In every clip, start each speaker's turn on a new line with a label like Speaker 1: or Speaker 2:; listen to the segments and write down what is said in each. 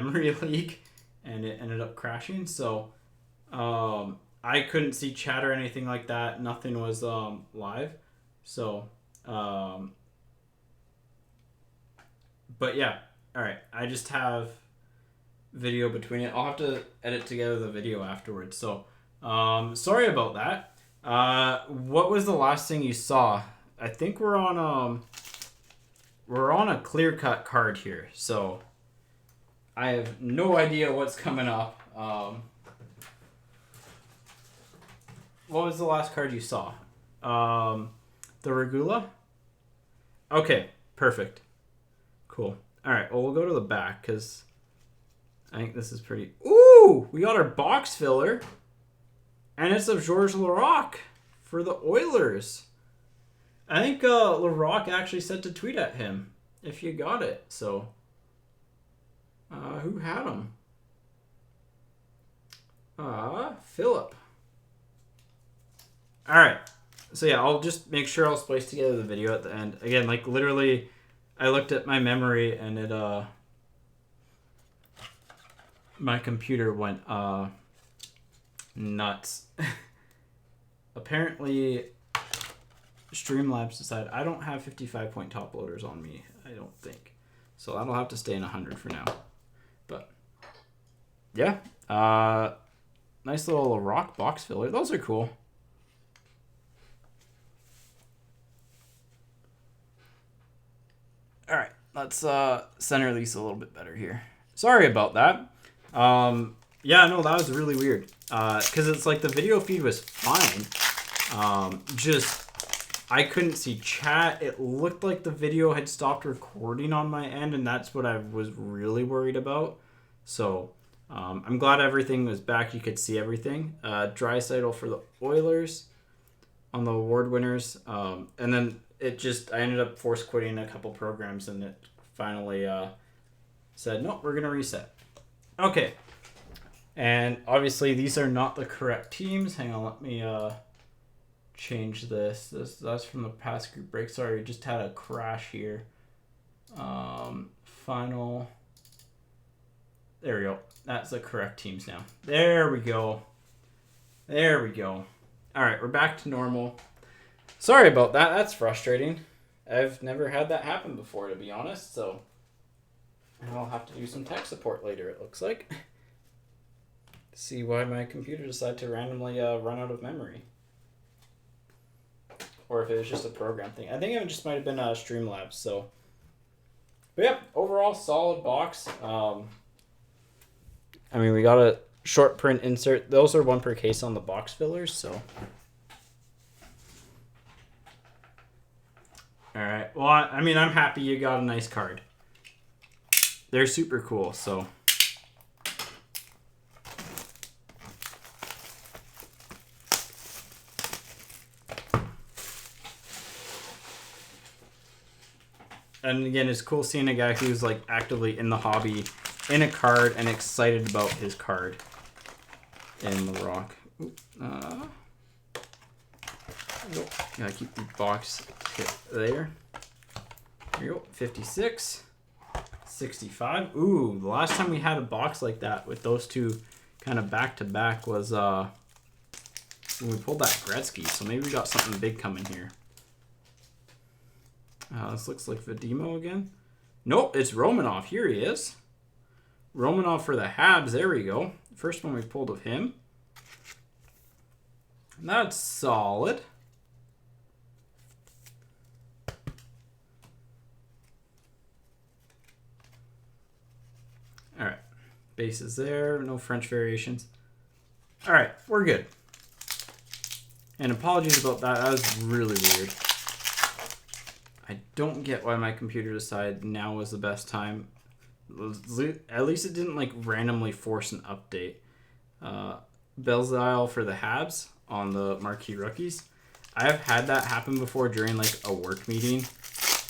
Speaker 1: memory leak, and it ended up crashing. So I couldn't see chat or anything like that. Nothing was live. So, but yeah, all right. I just have video between it. I'll have to edit together the video afterwards. So, sorry about that. What was the last thing you saw? I think we're on a clear cut card here. So, I have no idea what's coming up. What was the last card you saw? The Regula? Okay, perfect. Cool. All right, well, we'll go to the back because I think this is pretty... Ooh! We got our box filler. And it's of Georges Laraque for the Oilers. I think Laraque actually said to tweet at him if you got it. So, who had him? Philip. All right. So yeah, I'll just make sure I'll splice together the video at the end. Again, like literally, I looked at my memory and it my computer went nuts. Apparently, Streamlabs decided I don't have 55-point top loaders on me. I don't think so. That'll have to stay in 100 for now. But yeah, nice little rock box filler. Those are cool. All right, let's center these a little bit better here. Sorry about that. Yeah, no, that was really weird. Because it's like the video feed was fine. Just, I couldn't see chat. It looked like the video had stopped recording on my end, and that's what I was really worried about. So, I'm glad everything was back. You could see everything. Draisaitl for the Oilers on the award winners. And then I ended up force quitting a couple programs, and it finally said, no, we're going to reset. Okay. And obviously these are not the correct teams. Hang on, let me change this. That's from the past group break. Sorry, just had a crash here. Final. There we go. That's the correct teams now. There we go. There we go. All right, we're back to normal. Sorry about that. That's frustrating. I've never had that happen before, to be honest. So I'll have to do some tech support later, it looks like. See why my computer decided to randomly run out of memory. Or if it was just a program thing. I think it just might have been Streamlabs. So, but yeah, overall solid box. I mean, we got a short print insert. Those are one per case on the box fillers. So, all right. Well, I mean, I'm happy you got a nice card. They're super cool. So. And again, it's cool seeing a guy who's like actively in the hobby, in a card, and excited about his card in Laraque. Gotta keep the box there. There you go. 56, 65. Ooh, the last time we had a box like that with those two kind of back to back was when we pulled that Gretzky. So maybe we got something big coming here. This looks like Vadimo again. Nope, it's Romanov. Here he is. Romanov for the Habs. There we go. First one we pulled of him. That's solid. All right. Bases there. No French variations. All right. We're good. And apologies about that. That was really weird. I don't get why my computer decided now was the best time. At least it didn't like randomly force an update. Belzile for the Habs on the marquee rookies. I've had that happen before during like a work meeting,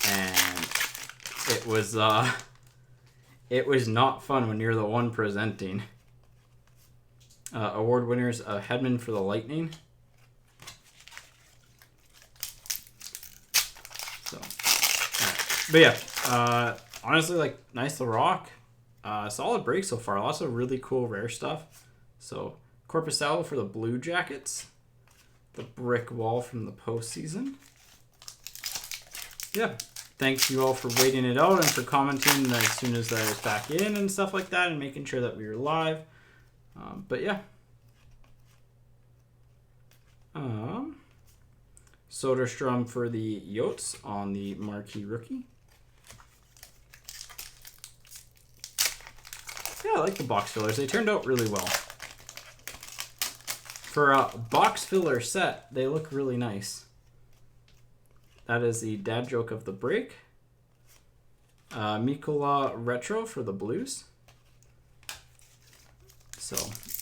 Speaker 1: and it was not fun when you're the one presenting. Award winners, Hedman for the Lightning. So, right. But yeah, honestly, like nice Laraque, solid break so far. Lots of really cool rare stuff. So Korpisalo for the Blue Jackets. The Brick Wall from the postseason. Yeah. Thanks you all for waiting it out and for commenting as soon as I was back in and stuff like that and making sure that we were live. But yeah. Soderstrom for the Yotes on the Marquee Rookie. Yeah, I like the box fillers. They turned out really well. For a box filler set, they look really nice. That is the dad joke of the break. Mikkola Retro for the Blues. So,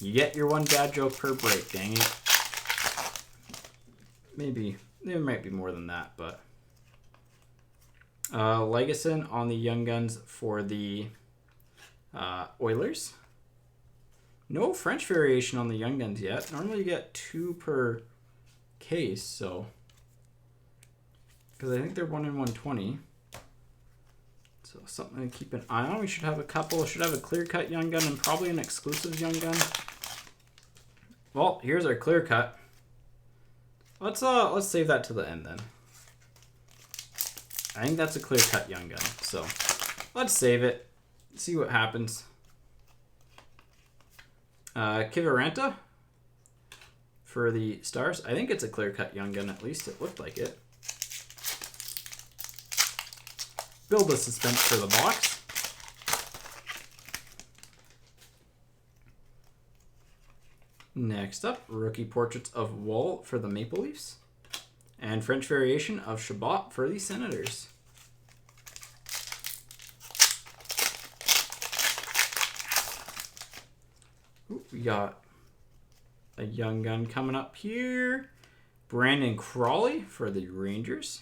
Speaker 1: you get your one dad joke per break, dang it. Maybe, there might be more than that, but... Legason on the Young Guns for the Oilers. No French variation on the Young Guns yet. Normally you get 2 per case, so... Because I think they're 1 in 120. So something to keep an eye on. We should have a couple. Should have a clear-cut Young Gun and probably an exclusive Young Gun. Well, here's our clear-cut. Let's save that to the end then. I think that's a clear-cut Young Gun. So let's save it. See what happens. Kiviranta for the Stars. I think it's a clear-cut Young Gun. At least it looked like it. Build a suspense for the box. Next up, rookie portraits of Wall for the Maple Leafs. And French variation of Chabot for the Senators. Ooh, we got a Young Gun coming up here. Brandon Crawley for the Rangers.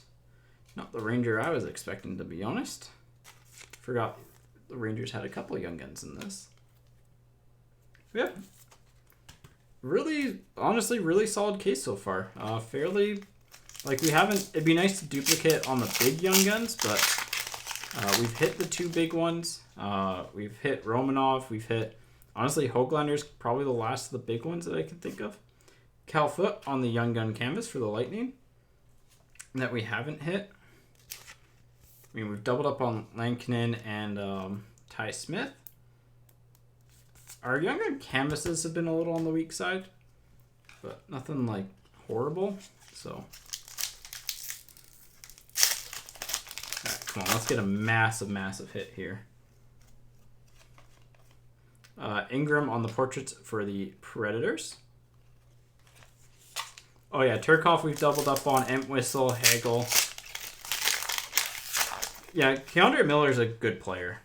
Speaker 1: Not the Ranger I was expecting, to be honest. Forgot the Rangers had a couple Young Guns in this. Yeah. Really, honestly, really solid case so far. Fairly, like we haven't, it'd be nice to duplicate on the big Young Guns, but we've hit the 2 big ones. We've hit Romanov. We've hit, honestly, Hoaglander's probably the last of the big ones that I can think of. Cal Foote on the Young Gun canvas for the Lightning that we haven't hit. I mean, we've doubled up on Lankinen and Ty Smith. Our Young Gun canvases have been a little on the weak side, but nothing like horrible. So, all right, come on, let's get a massive, massive hit here. Ingram on the portraits for the Predators. Oh yeah, Turkov we've doubled up on, Entwistle, Hagel. Yeah, Keandre Miller's a good player.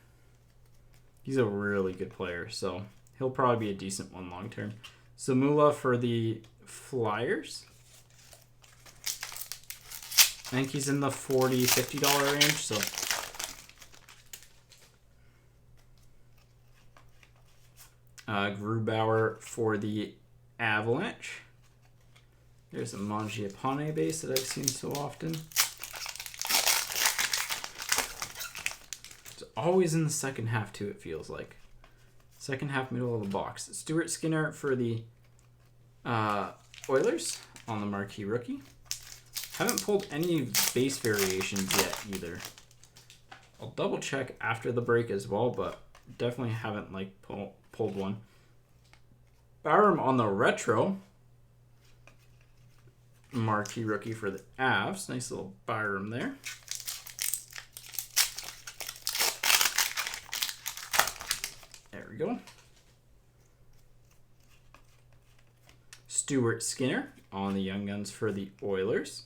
Speaker 1: He's a really good player, so he'll probably be a decent one long term. Zamula for the Flyers. I think he's in the $40, $50 range, so. Grubauer for the Avalanche. There's a Mangiapane base that I've seen so often. It's always in the second half too, it feels like. Second half, middle of the box. Stuart Skinner for the Oilers on the Marquee Rookie. Haven't pulled any base variations yet either. I'll double check after the break as well, but definitely haven't like pulled one. Byram on the retro. Marquee Rookie for the Avs. Nice little Byram there. There we go. Stuart Skinner on the Young Guns for the Oilers.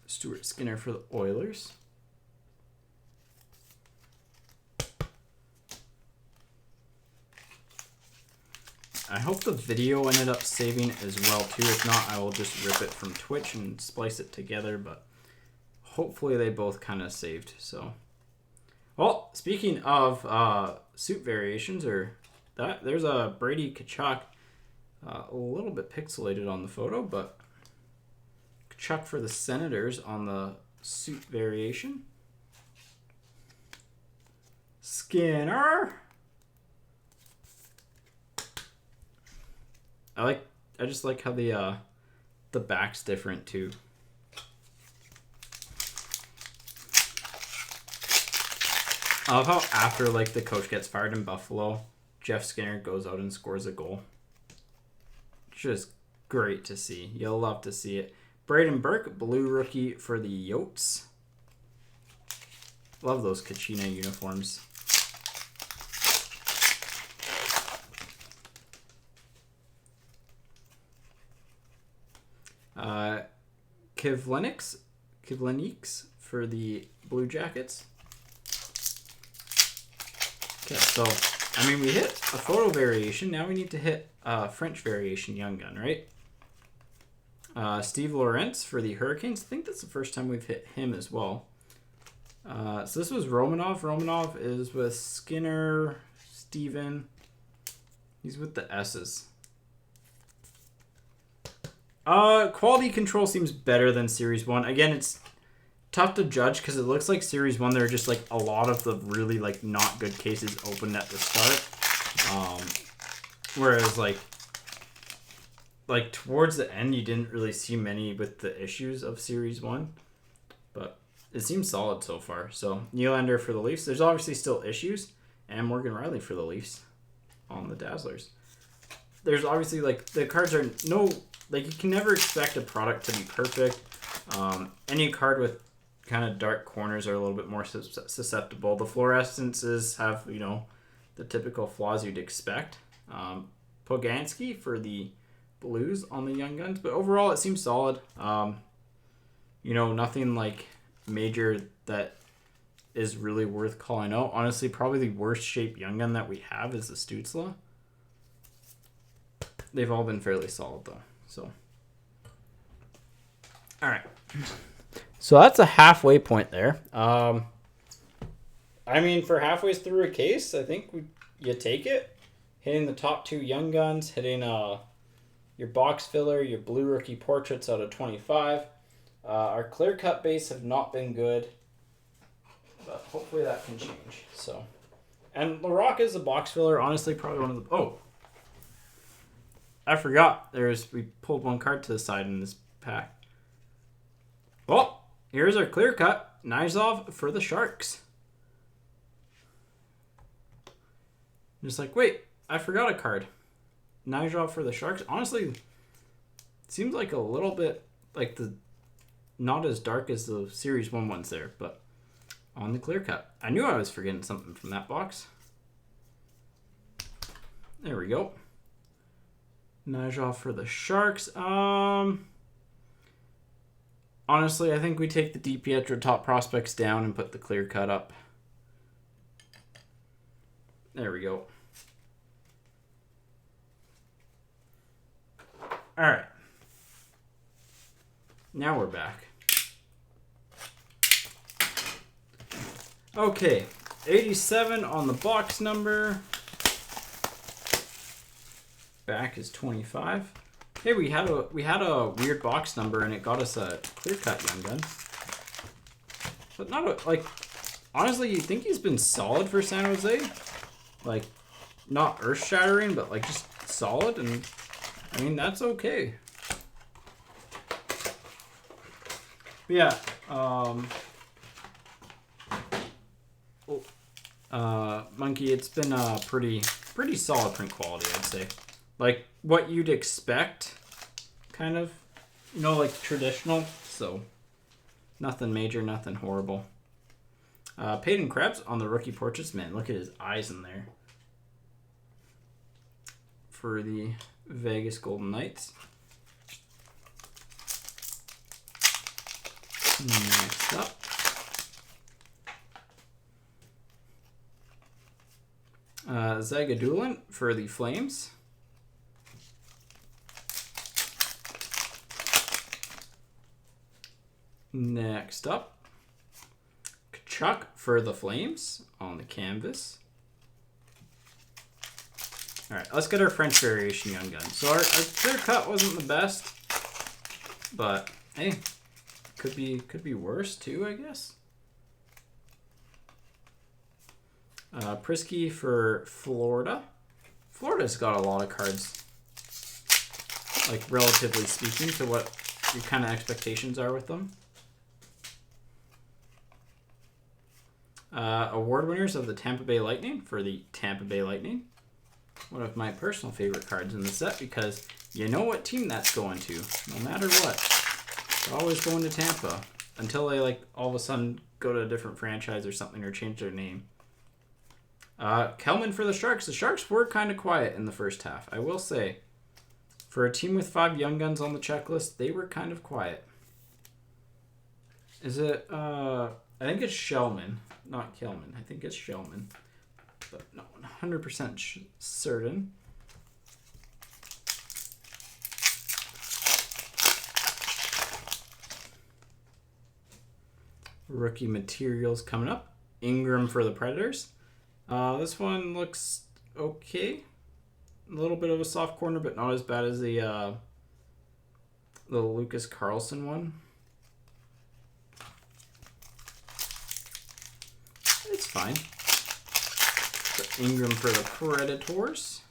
Speaker 1: Stuart Skinner for the Oilers. I hope the video ended up saving as well too. If not, I will just rip it from Twitch and splice it together, but hopefully they both kind of saved. So, well, speaking of suit variations, or that, there's a Brady Tkachuk, a little bit pixelated on the photo, but Tkachuk for the Senators on the suit variation. Skinner. I just like how the back's different too. I love how after like the coach gets fired in Buffalo, Jeff Skinner goes out and scores a goal. Just great to see. You'll love to see it. Braden Burke, blue rookie for the Yotes. Love those Kachina uniforms. Kivleniks for the Blue Jackets. Okay, so, I mean, we hit a photo variation. Now we need to hit French variation Young Gun, right? Steve Lorentz for the Hurricanes. I think that's the first time we've hit him as well. So this was Romanov. Romanov is with Skinner, Steven. He's with the S's. Quality control seems better than Series 1. Again, it's tough to judge because it looks like Series 1, there are just like a lot of the really like not good cases opened at the start. Whereas like towards the end, you didn't really see many with the issues of Series 1. But it seems solid so far. So Nylander for the Leafs. There's obviously still issues. And Morgan Riley for the Leafs on the Dazzlers. There's obviously like the cards are no... Like, you can never expect a product to be perfect. Any card with kind of dark corners are a little bit more susceptible. The fluorescences have, you know, the typical flaws you'd expect. Poganski for the Blues on the Young Guns. But overall, it seems solid. You know, nothing, like, major that is really worth calling out. Honestly, probably the worst shaped Young Gun that we have is the Stützle. They've all been fairly solid, though. So, all right. So that's a halfway point there. I mean, for halfway through a case, I think you take it. Hitting the top two Young Guns, hitting your box filler, your blue rookie portraits out of 25. Our clear cut base have not been good, but hopefully that can change. So, and Larocque is a box filler. Honestly, probably one of the I forgot. We pulled one card to the side in this pack. Well, here's our clear cut. Nizov for the Sharks. Just like, wait, I forgot a card. Nizov for the Sharks. Honestly, it seems like a little bit like not as dark as the Series 1 ones there, but on the clear cut. I knew I was forgetting something from that box. There we go. Nizov for the Sharks. Honestly, I think we take the DiPietro top prospects down and put the clear cut up. There we go. All right. Now we're back. Okay, 87 on the box number. Back is 25. Hey, we had a weird box number and it got us a clear cut Young Gun. But not like honestly, you think he's been solid for San Jose? Like not earth shattering, but like just solid, and I mean that's okay. But yeah, Monkey, it's been pretty solid print quality, I'd say. Like what you'd expect, kind of, you know, like traditional. So nothing major, nothing horrible. Peyton Krebs on the rookie portraits. Man, look at his eyes in there. For the Vegas Golden Knights. Next up. Zagadulin for the Flames. Next up, Kachuk for the Flames on the canvas. All right, let's get our French variation Young Gun. So our clear cut wasn't the best, but hey, could be worse too, I guess. Prisky for Florida. Florida's got a lot of cards, like relatively speaking to what your kind of expectations are with them. Award winners of the Tampa Bay Lightning for the Tampa Bay Lightning. One of my personal favorite cards in the set because you know what team that's going to, no matter what. It's always going to Tampa until they like all of a sudden go to a different franchise or something or change their name. Kelman for the Sharks. The Sharks were kind of quiet in the first half, I will say. For a team with 5 young guns on the checklist, they were kind of quiet. Is it, I think it's Shellman, not Kelman. I think it's Shellman, but not 100% certain. Rookie materials coming up. Ingram for the Predators. This one looks okay. A little bit of a soft corner, but not as bad as the Lucas Carlson one. It's fine. So Ingram for the Predators.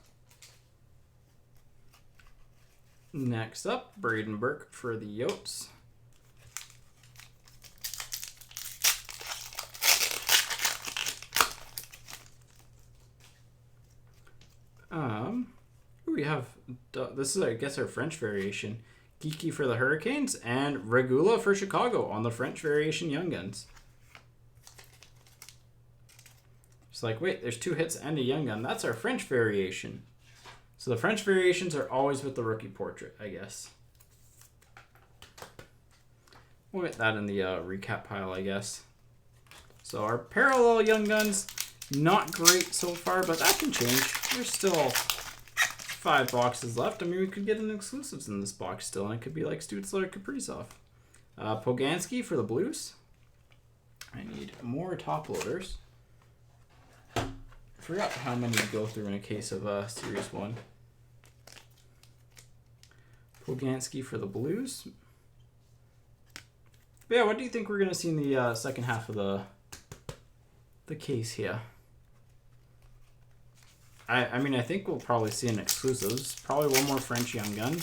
Speaker 1: Next up, Braden Burke for the Yotes. We have, this is, I guess, our French variation. Geeky for the Hurricanes and Regula for Chicago on the French variation Young Guns. It's like, wait, there's 2 hits and a Young Gun. That's our French variation. So the French variations are always with the rookie portrait, I guess. We'll get that in the recap pile, I guess. So our parallel Young Guns, not great so far, but that can change. There's still 5 boxes left. I mean, we could get an exclusives in this box still, and it could be like Stützle or Kaprizov. Poganski for the Blues. I need more top loaders. I forgot how many to go through in a case of Series 1. Poganski for the Blues. But yeah, what do you think we're going to see in the second half of the case here? I mean, I think we'll probably see an exclusives. Probably one more French Young Guns.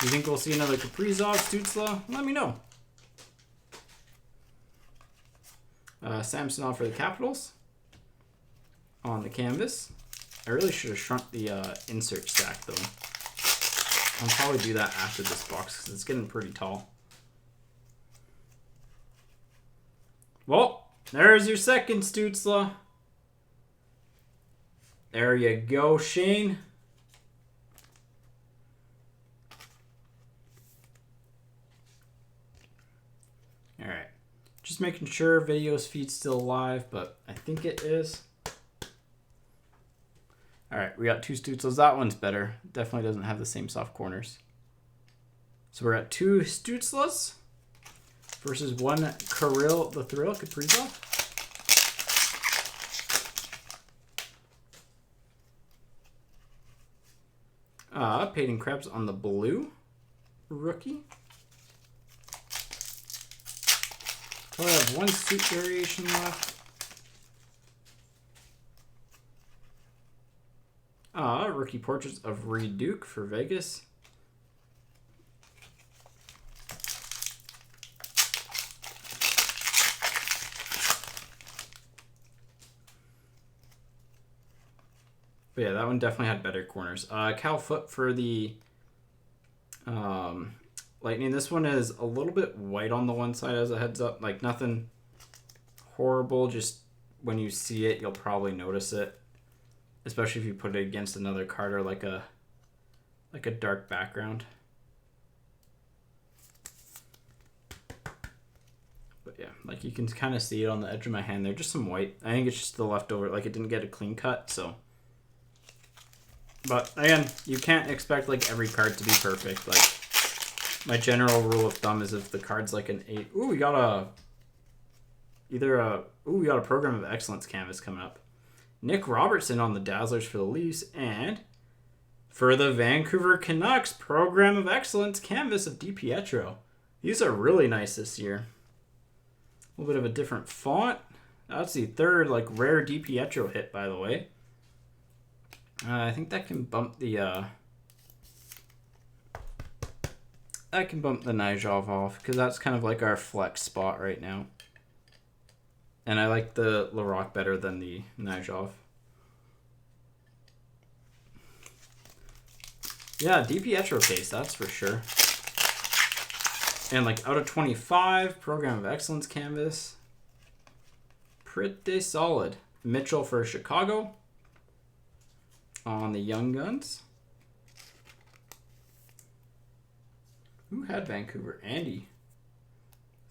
Speaker 1: You think we'll see another Kaprizov, Stützle? Let me know. Samsonov for the Capitals. On the canvas. I really should have shrunk the insert stack, though. I'll probably do that after this box, because it's getting pretty tall. Well, there's your second Stützle. There you go, Shane. All right. Just making sure video's feed's still live, but I think it is. All right, we got 2 Stützles. That one's better. Definitely doesn't have the same soft corners. So we're at 2 Stützles versus 1 Kirill the Thrill Kaprizov. Peyton Krebs on the blue rookie. Probably have 1 suit variation left. Rookie portraits of Reed Duke for Vegas. But yeah, that one definitely had better corners. Cal Foot for the Lightning. This one is a little bit white on the one side as a heads up. Like nothing horrible. Just when you see it, you'll probably notice it. Especially if you put it against another card or like a dark background. But yeah, like you can kind of see it on the edge of my hand there. Just some white. I think it's just the leftover. Like it didn't get a clean cut, so. But again, you can't expect like every card to be perfect. Like my general rule of thumb is if the card's like an 8. Ooh, we got a Program of Excellence canvas coming up. Nick Robertson on the Dazzlers for the Leafs, and for the Vancouver Canucks, Program of Excellence canvas of DiPietro. These are really nice this year. A little bit of a different font. That's the third like rare DiPietro hit, by the way. I think that can bump the Nijov off, because that's kind of like our flex spot right now. And I like the Larocque better than the Nijov. Yeah, DiPietro case, that's for sure. And like out of 25, Program of Excellence canvas. Pretty solid. Mitchell for Chicago on the Young Guns. Who had Vancouver? Andy.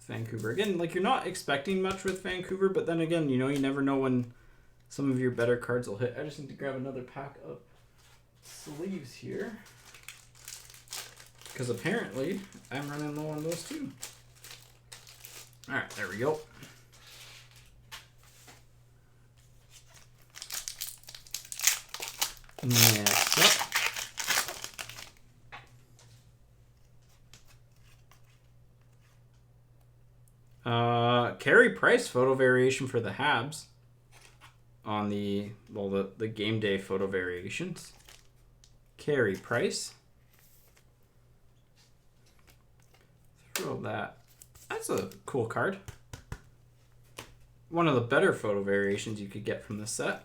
Speaker 1: Vancouver. Again, like, you're not expecting much with Vancouver, but then again, you know, you never know when some of your better cards will hit. I just need to grab another pack of sleeves here, because apparently I'm running low on those too. Alright, there we go. Next up. Carey Price photo variation for the Habs on the, well, the game day photo variations. Carey Price. Throw that. That's a cool card. One of the better photo variations you could get from the set,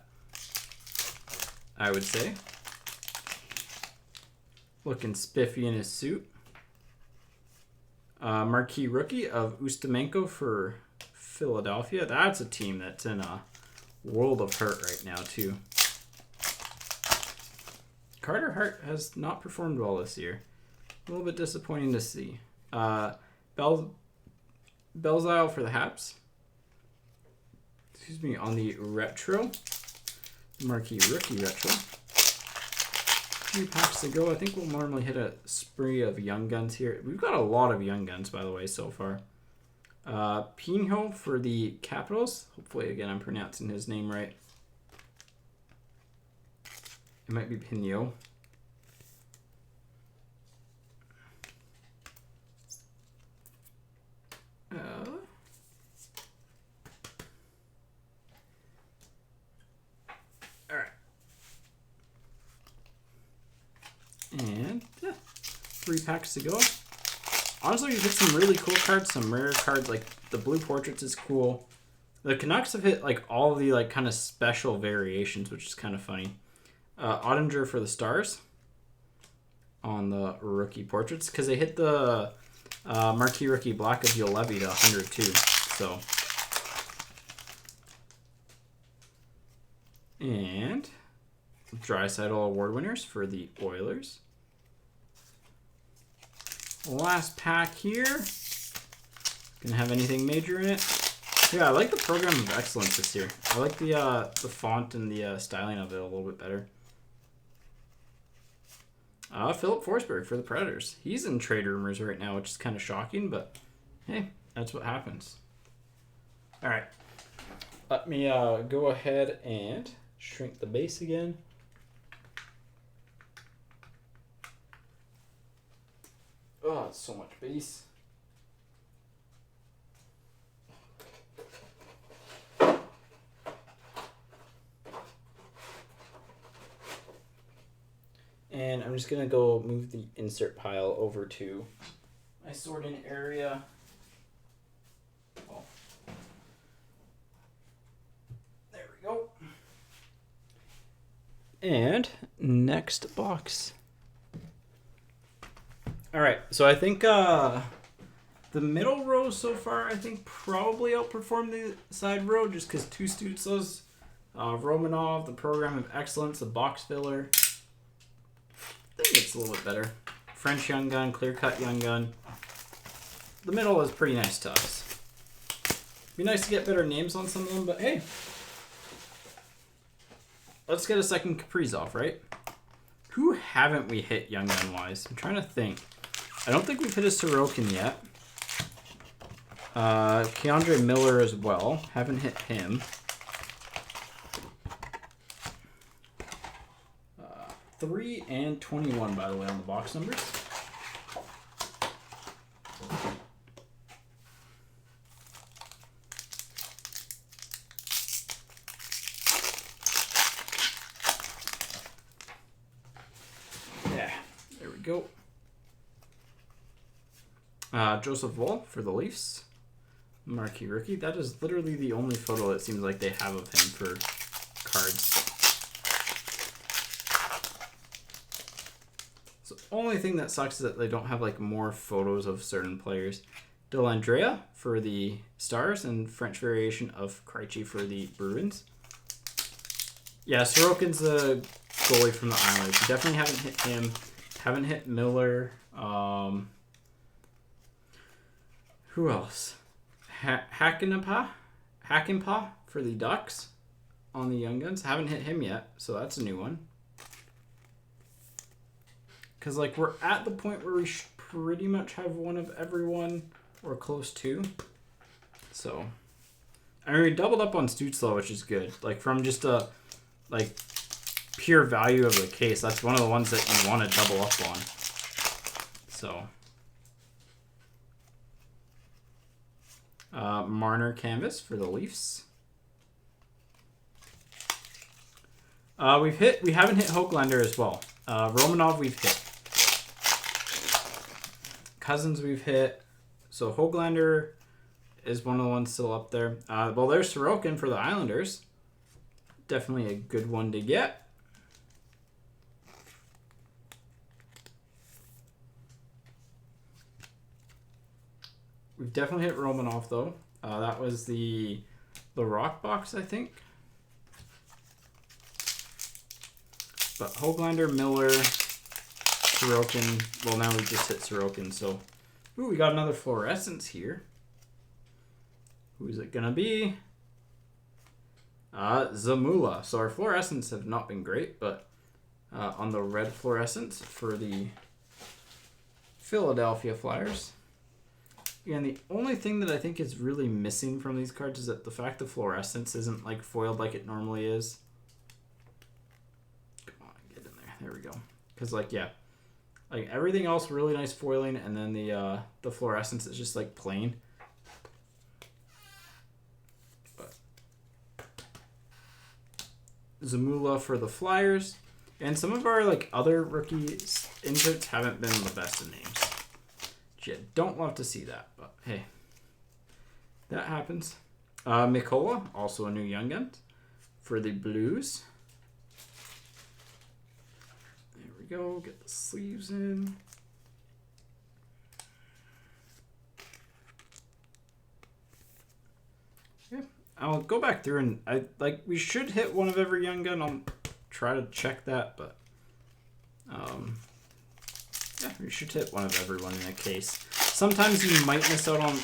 Speaker 1: I would say. Looking spiffy in his suit. Marquee rookie of Ustimenko for Philadelphia. That's a team that's in a world of hurt right now, too. Carter Hart has not performed well this year. A little bit disappointing to see. Belzile for the Habs. Excuse me, on the retro. Marquee rookie retro. A few packs to go. I think we'll normally hit a spree of Young Guns here. We've got a lot of Young Guns, by the way, so far. Pinho for the Capitals. Hopefully, again, I'm pronouncing his name right. It might be Pinho. And yeah, 3 packs to go. Honestly, we've hit some really cool cards, some rare cards. Like the Blue Portraits is cool. The Canucks have hit like all of the like kind of special variations, which is kind of funny. Ottinger for the Stars on the rookie portraits, because they hit the Marquee Rookie Black of Juolevi to 102. So, and Draisaitl award winners for the Oilers. Last pack here. Gonna have anything major in it? Yeah, I like the Program of Excellence this year. I like the font and the styling of it a little bit better. Philip Forsberg for the Predators. He's in trade rumors right now, which is kind of shocking, but hey, that's what happens. All right, let me go ahead and shrink the base again. Oh, it's so much base. And I'm just going to go move the insert pile over to my sorting area. Oh. There we go. And next box. All right, so I think the middle row so far, I think probably outperformed the side row just because 2 Stutzlas, Romanov, the Program of Excellence, the box filler. I think it's a little bit better. French Young Gun, Clear Cut Young Gun. The middle is pretty nice to us. Be nice to get better names on some of them, but hey. Let's get a second Kaprizov, right? Who haven't we hit Young Gun-wise? I'm trying to think. I don't think we've hit a Sorokin yet. Keandre Miller as well. Haven't hit him. 3 and 21, by the way, on the box numbers. we go. Joseph Woll for the Leafs. Marquee rookie. That is literally the only photo it seems like they have of him for cards. So the only thing that sucks is that they don't have like more photos of certain players. Dellandrea for the Stars and French variation of Krejci for the Bruins. Yeah, Sorokin's the goalie from the Islanders. We definitely haven't hit him. Haven't hit Miller. Who else? Hakanpää for the Ducks on the Young Guns. Haven't hit him yet, so that's a new one. Because like we're at the point where we should pretty much have one of everyone or close to. So, I mean, we doubled up on Stützle, which is good. Like from just a like pure value of the case, that's one of the ones that you want to double up on. So, Marner canvas for the Leafs. We haven't hit Höglander as well. Romanov we've hit. Cousins we've hit. So Höglander is one of the ones still up there. Well, there's Sorokin for the Islanders. Definitely a good one to get. We've definitely hit Romanov though. That was the Rock box, I think. But Höglander, Miller, Sorokin. Well, now we just hit Sorokin, so. Ooh, we got another fluorescence here. Who is it gonna be? Zamula. So our fluorescents have not been great, but on the red fluorescence for the Philadelphia Flyers. And the only thing that I think is really missing from these cards is that the fact the fluorescence isn't like foiled like it normally is. Come on, get in there. There we go. Because like, yeah. Like everything else really nice foiling, and then the fluorescence is just like plain. But Zamula for the Flyers. And some of our like other rookie inputs haven't been the best of names. You don't love to see that, but hey, that happens. Mikola, also a new Young Gun for the Blues. There we go. Get the sleeves in. Yeah, I'll go back through and we should hit one of every Young Gun. I'll try to check that, but yeah, you should hit one of everyone in a case. Sometimes you might miss out on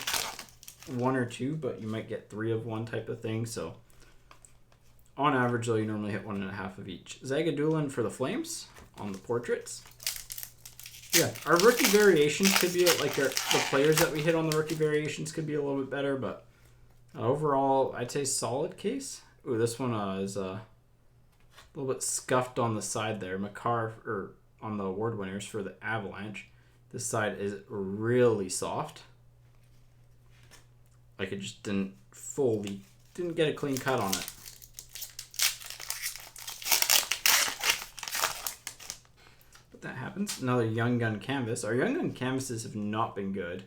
Speaker 1: one or two, but you might get 3 of one type of thing. So on average, though, you normally hit 1.5 of each. Zagadulin for the Flames on the portraits. Yeah, our rookie variations could be like the players that we hit on the rookie variations could be a little bit better, but overall, I'd say solid case. Ooh, this one is a little bit scuffed on the side there. Makar, or on the award winners for the Avalanche. This side is really soft. Like it just didn't get a clean cut on it. But that happens. Another Young Gun canvas. Our Young Gun canvases have not been good.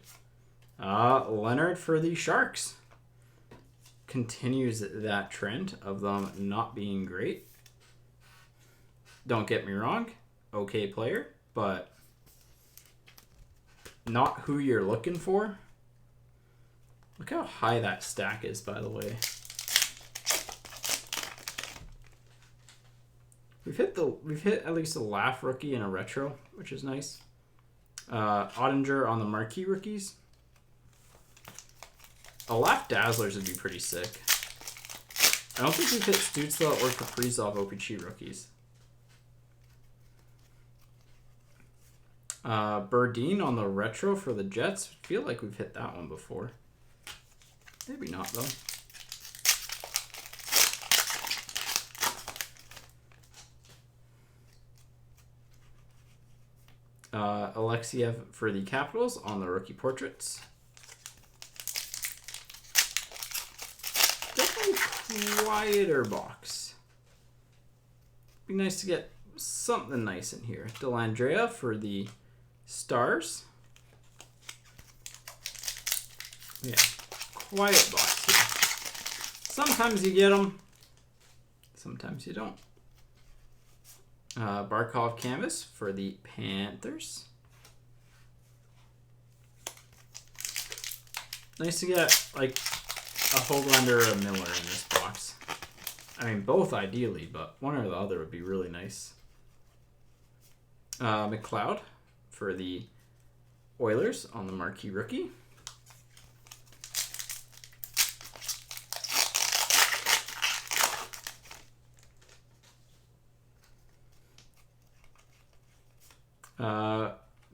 Speaker 1: Leonard for the Sharks. Continues that trend of them not being great. Don't get me wrong. Okay player, but not who you're looking for. Look how high that stack is, by the way. We've hit at least a Laugh rookie and a retro, which is nice. Ottinger on the marquee rookies. A Laugh Dazzlers would be pretty sick. I don't think we've hit Stützle or Kaprizov OPG rookies. Berdine on the retro for the Jets. I feel like we've hit that one before. Maybe not, though. Alexiev for the Capitals on the rookie portraits. Definitely quieter box. Be nice to get something nice in here. Dellandrea for the Stars. Yeah, quiet box here. Sometimes you get them, sometimes you don't. Barkov canvas for the Panthers. Nice to get like a Hoglander or a Miller in this box. I mean, both ideally, but one or the other would be really nice. McLeod for the Oilers on the marquee rookie.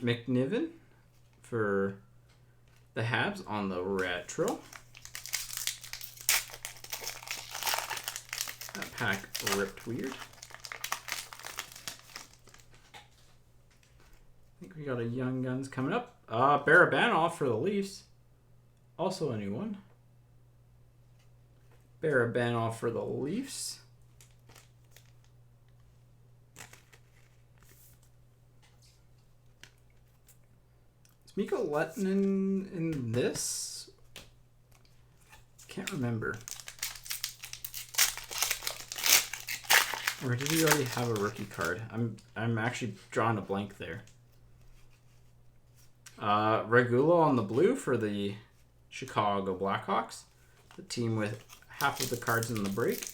Speaker 1: McNiven for the Habs on the retro. That pack ripped weird. I think we got a Young Guns coming up. Barabanov for the Leafs. Also a new one. Barabanov for the Leafs. Mikko Lehtinen in this? Can't remember. Or did he already have a rookie card? I'm actually drawing a blank there. Regula on the blue for the Chicago Blackhawks. The team with half of the cards in the break.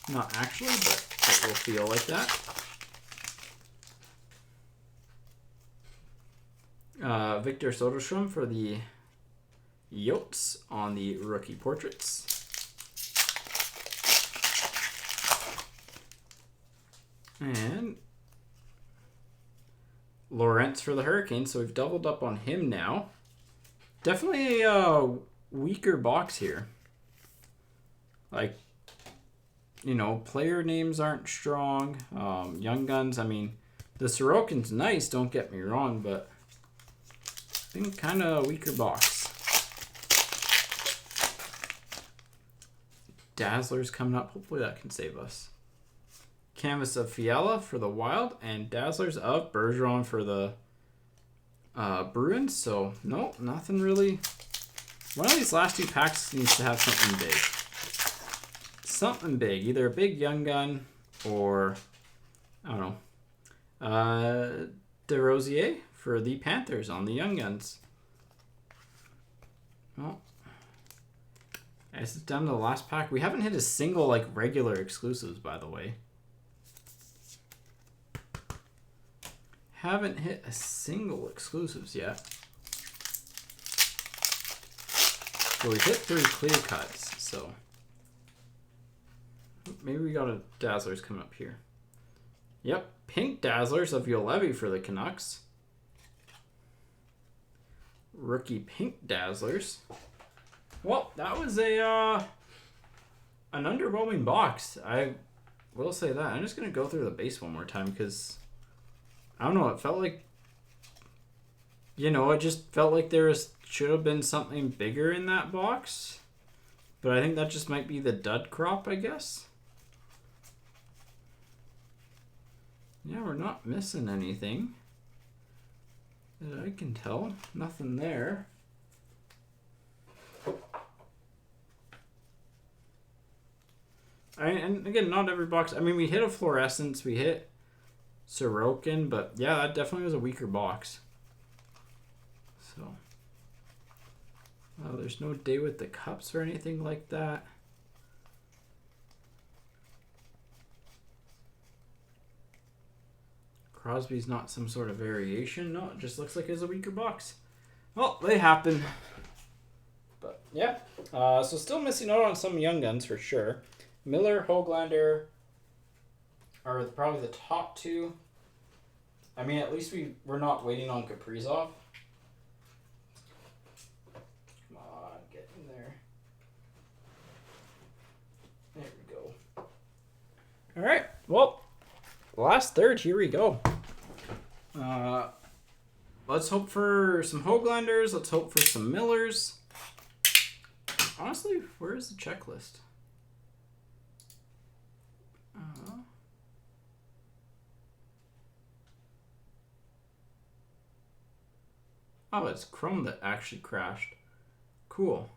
Speaker 1: Not actually, but it will feel like that. Victor Soderstrom for the Yotes on the rookie portraits. And Lawrence for the Hurricanes, so we've doubled up on him now. Definitely a weaker box here. Like, you know, player names aren't strong. Young Guns, I mean, the Sorokin's nice, don't get me wrong, but I think kind of a weaker box. Dazzler's coming up. Hopefully that can save us. Canvas of Fiala for the Wild and Dazzlers of Bergeron for the Bruins. So, no, nothing really. One of these last two packs needs to have something big. Something big. Either a big Young Gun or, I don't know, DeRosier for the Panthers on the Young Guns. Well, this is down to the last pack. We haven't hit a single like regular exclusives, by the way. Haven't hit a single exclusives yet. So we hit 3 clear cuts, so maybe we got a Dazzlers coming up here. Yep, pink Dazzlers of Juolevi for the Canucks. Rookie pink Dazzlers. Well, that was an underwhelming box. I will say that. I'm just going to go through the base one more time because, I don't know, it felt like, you know, it just felt like should have been something bigger in that box. But I think that just might be the dud crop, I guess. Yeah, we're not missing anything that I can tell. Nothing there. And again, not every box. I mean, we hit a fluorescence, we hit Sorokin, but yeah, that definitely was a weaker box. So, there's no day with the cups or anything like that. Crosby's not some sort of variation. No, it just looks like it's a weaker box. Well, they happen. But yeah, so still missing out on some Young Guns for sure. Miller, Hoglander are probably the top two. I mean, at least we're not waiting on Kaprizov. Come on, get in there. There we go. All right, well, last third, here we go. Let's hope for some Hoglanders. Let's hope for some Millers. Honestly, where is the checklist? Oh, it's Chrome that actually crashed. Cool.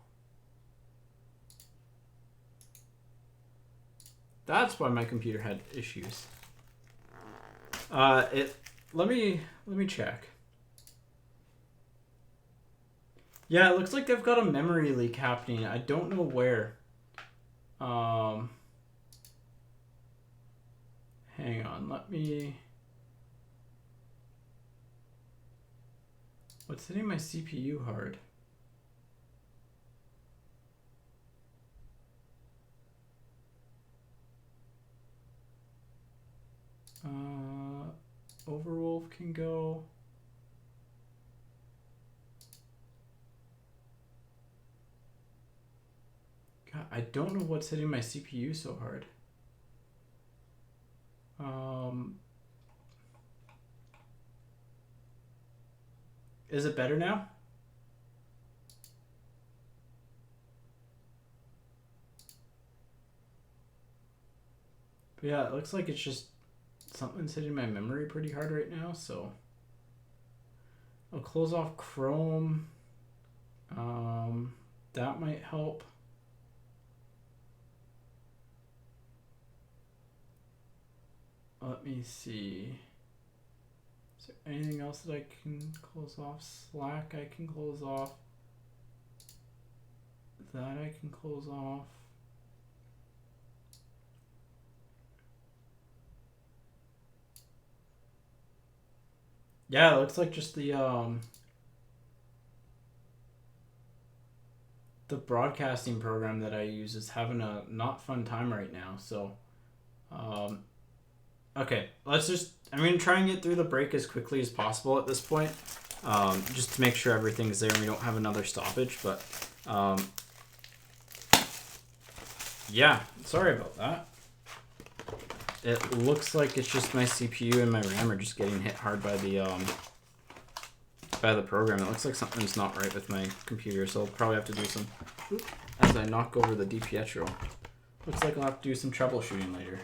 Speaker 1: That's why my computer had issues. Let me check. Yeah, it looks like they've got a memory leak happening. I don't know where. Hang on, let me... What's hitting my CPU hard? Overwolf can go. God, I don't know what's hitting my CPU so hard. Is it better now? But yeah, it looks like it's just something's hitting my memory pretty hard right now, so I'll close off Chrome. That might help. Let me see. Is there anything else that I can close off? Slack I can close off. That I can close off. Yeah, it looks like just the broadcasting program that I use is having a not fun time right now. So, okay, I'm going to try and get through the break as quickly as possible at this point, just to make sure everything's there and we don't have another stoppage. But, yeah, sorry about that. It looks like it's just my CPU and my RAM are just getting hit hard by the program. It looks like something's not right with my computer, so I'll probably have to do some, as I knock over the DiPietro. Looks like I'll have to do some troubleshooting later.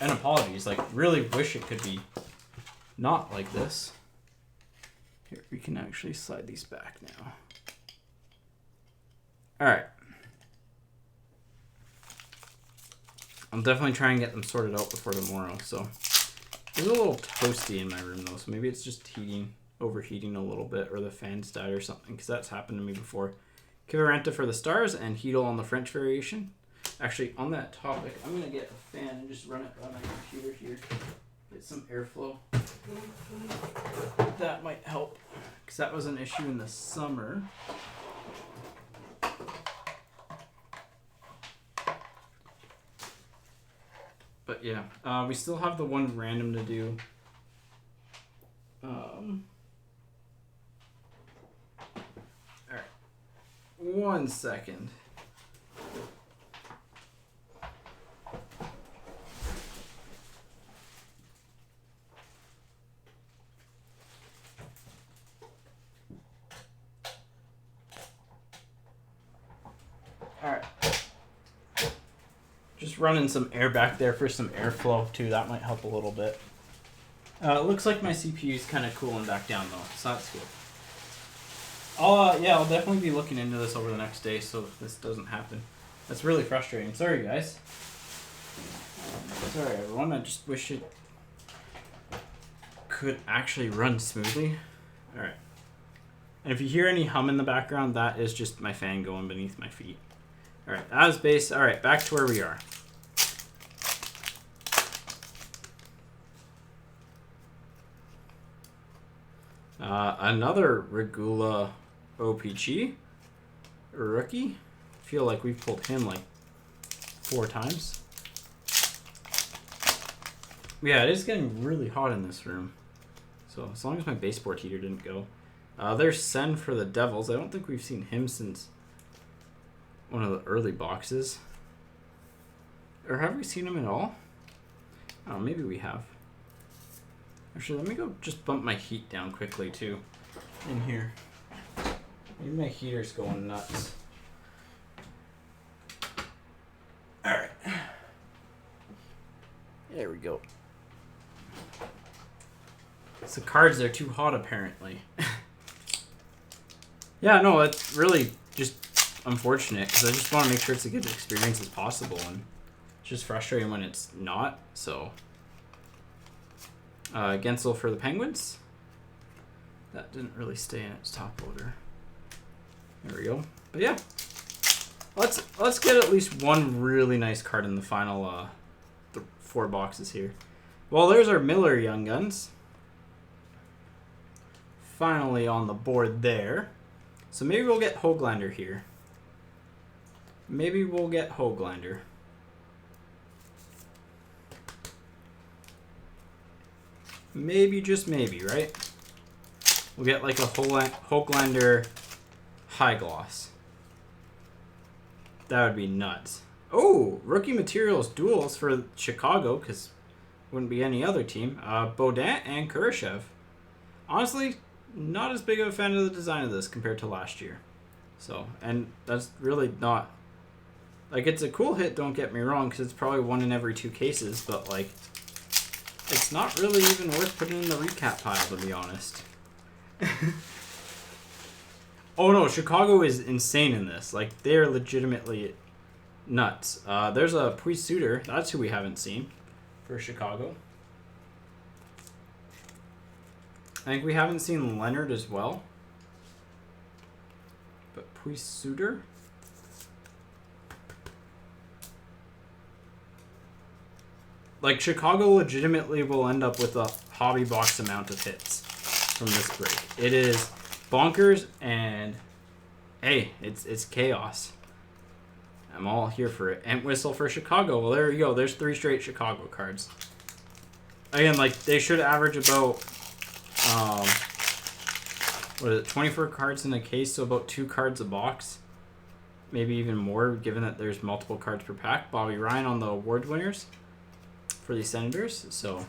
Speaker 1: And apologies, like, really wish it could be not like this. Here, we can actually slide these back now. Alright. I'll definitely try and get them sorted out before tomorrow, so. It's a little toasty in my room, though, so maybe it's just overheating a little bit, or the fan's died or something, because that's happened to me before. Kivaranta for the stars, and Heedle on the French variation. Actually, on that topic, I'm going to get a fan and just run it by my computer here. Get some airflow. That might help, because that was an issue in the summer. But yeah, we still have the one random to do. Alright. 1 second. Alright. Just running some air back there for some airflow too. That might help a little bit. It looks like my CPU is kind of cooling back down though, so that's good. I'll definitely be looking into this over the next day so this doesn't happen. That's really frustrating. Sorry guys. Sorry everyone. I just wish it could actually run smoothly. Alright. And if you hear any hum in the background, that is just my fan going beneath my feet. Alright, that was base. Alright, back to where we are. Another Regula OPG rookie. I feel like we've pulled him like 4 times. Yeah, it is getting really hot in this room. So as long as my baseboard heater didn't go. There's Sen for the Devils. I don't think we've seen him since one of the early boxes. Or have we seen him at all? Oh, maybe we have. Actually, let me go just bump my heat down quickly too in here. Maybe my heater's going nuts. Alright. There we go. So cards are too hot apparently. Yeah, no, it's really just unfortunate because I just want to make sure it's a good experience as possible, and it's just frustrating when it's not. So, Gensel for the Penguins. That didn't really stay in its top loader. There we go. But yeah, let's get at least one really nice card in the final 4 boxes here. Well, there's our Miller Young Guns. Finally on the board there. So maybe we'll get Höglander here. Maybe we'll get Höglander. Maybe, just maybe, right? We'll get like a Höglander high gloss. That would be nuts. Oh, rookie materials duels for Chicago, because wouldn't be any other team. Baudin and Kurashev. Honestly, not as big of a fan of the design of this compared to last year. So, and that's really not... Like, it's a cool hit, don't get me wrong, because it's probably 1 in every 2 cases, but, like, it's not really even worth putting in the recap pile, to be honest. Oh, no, Chicago is insane in this. Like, they're legitimately nuts. There's a Puis Suter. That's who we haven't seen for Chicago. I think we haven't seen Leonard as well. But Puis Suter? Like, Chicago legitimately will end up with a hobby box amount of hits from this break. It is bonkers, and hey, it's chaos. I'm all here for it. Entwistle for Chicago. Well, there you go. There's 3 straight Chicago cards. Again, like, they should average about, what is it, 24 cards in a case, so about 2 cards a box. Maybe even more, given that there's multiple cards per pack. Bobby Ryan on the award winners for the Senators, so...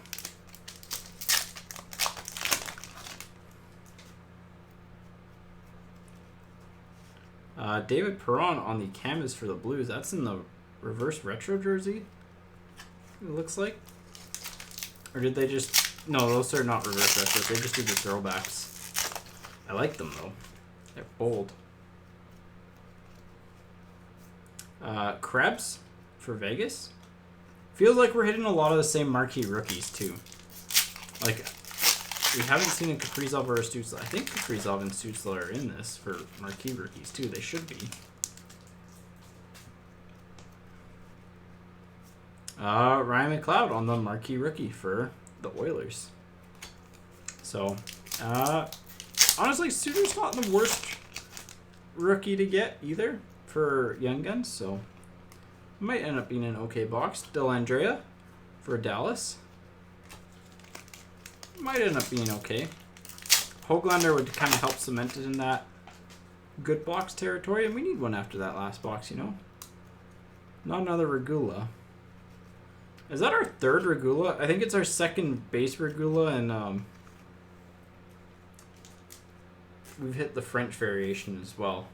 Speaker 1: David Perron on the canvas for the Blues. That's in the reverse retro jersey, it looks like. Or did they just... No, those are not reverse retros. They just do the throwbacks. I like them, though. They're bold. Krebs for Vegas. Feels like we're hitting a lot of the same marquee rookies, too. Like... We haven't seen a Kaprizov or a Stützle. I think Kaprizov and Stützle are in this for marquee rookies, too. They should be. Ryan McLeod on the marquee rookie for the Oilers. So, honestly, Suter's not the worst rookie to get either for Young Guns, so might end up being an okay box. Dellandrea for Dallas. Might end up being okay. Höglander would kind of help cement it in that good box territory, and we need one after that last box, you know? Not another Regula. Is that our 3rd Regula? I think it's our 2nd base Regula, and we've hit the French variation as well.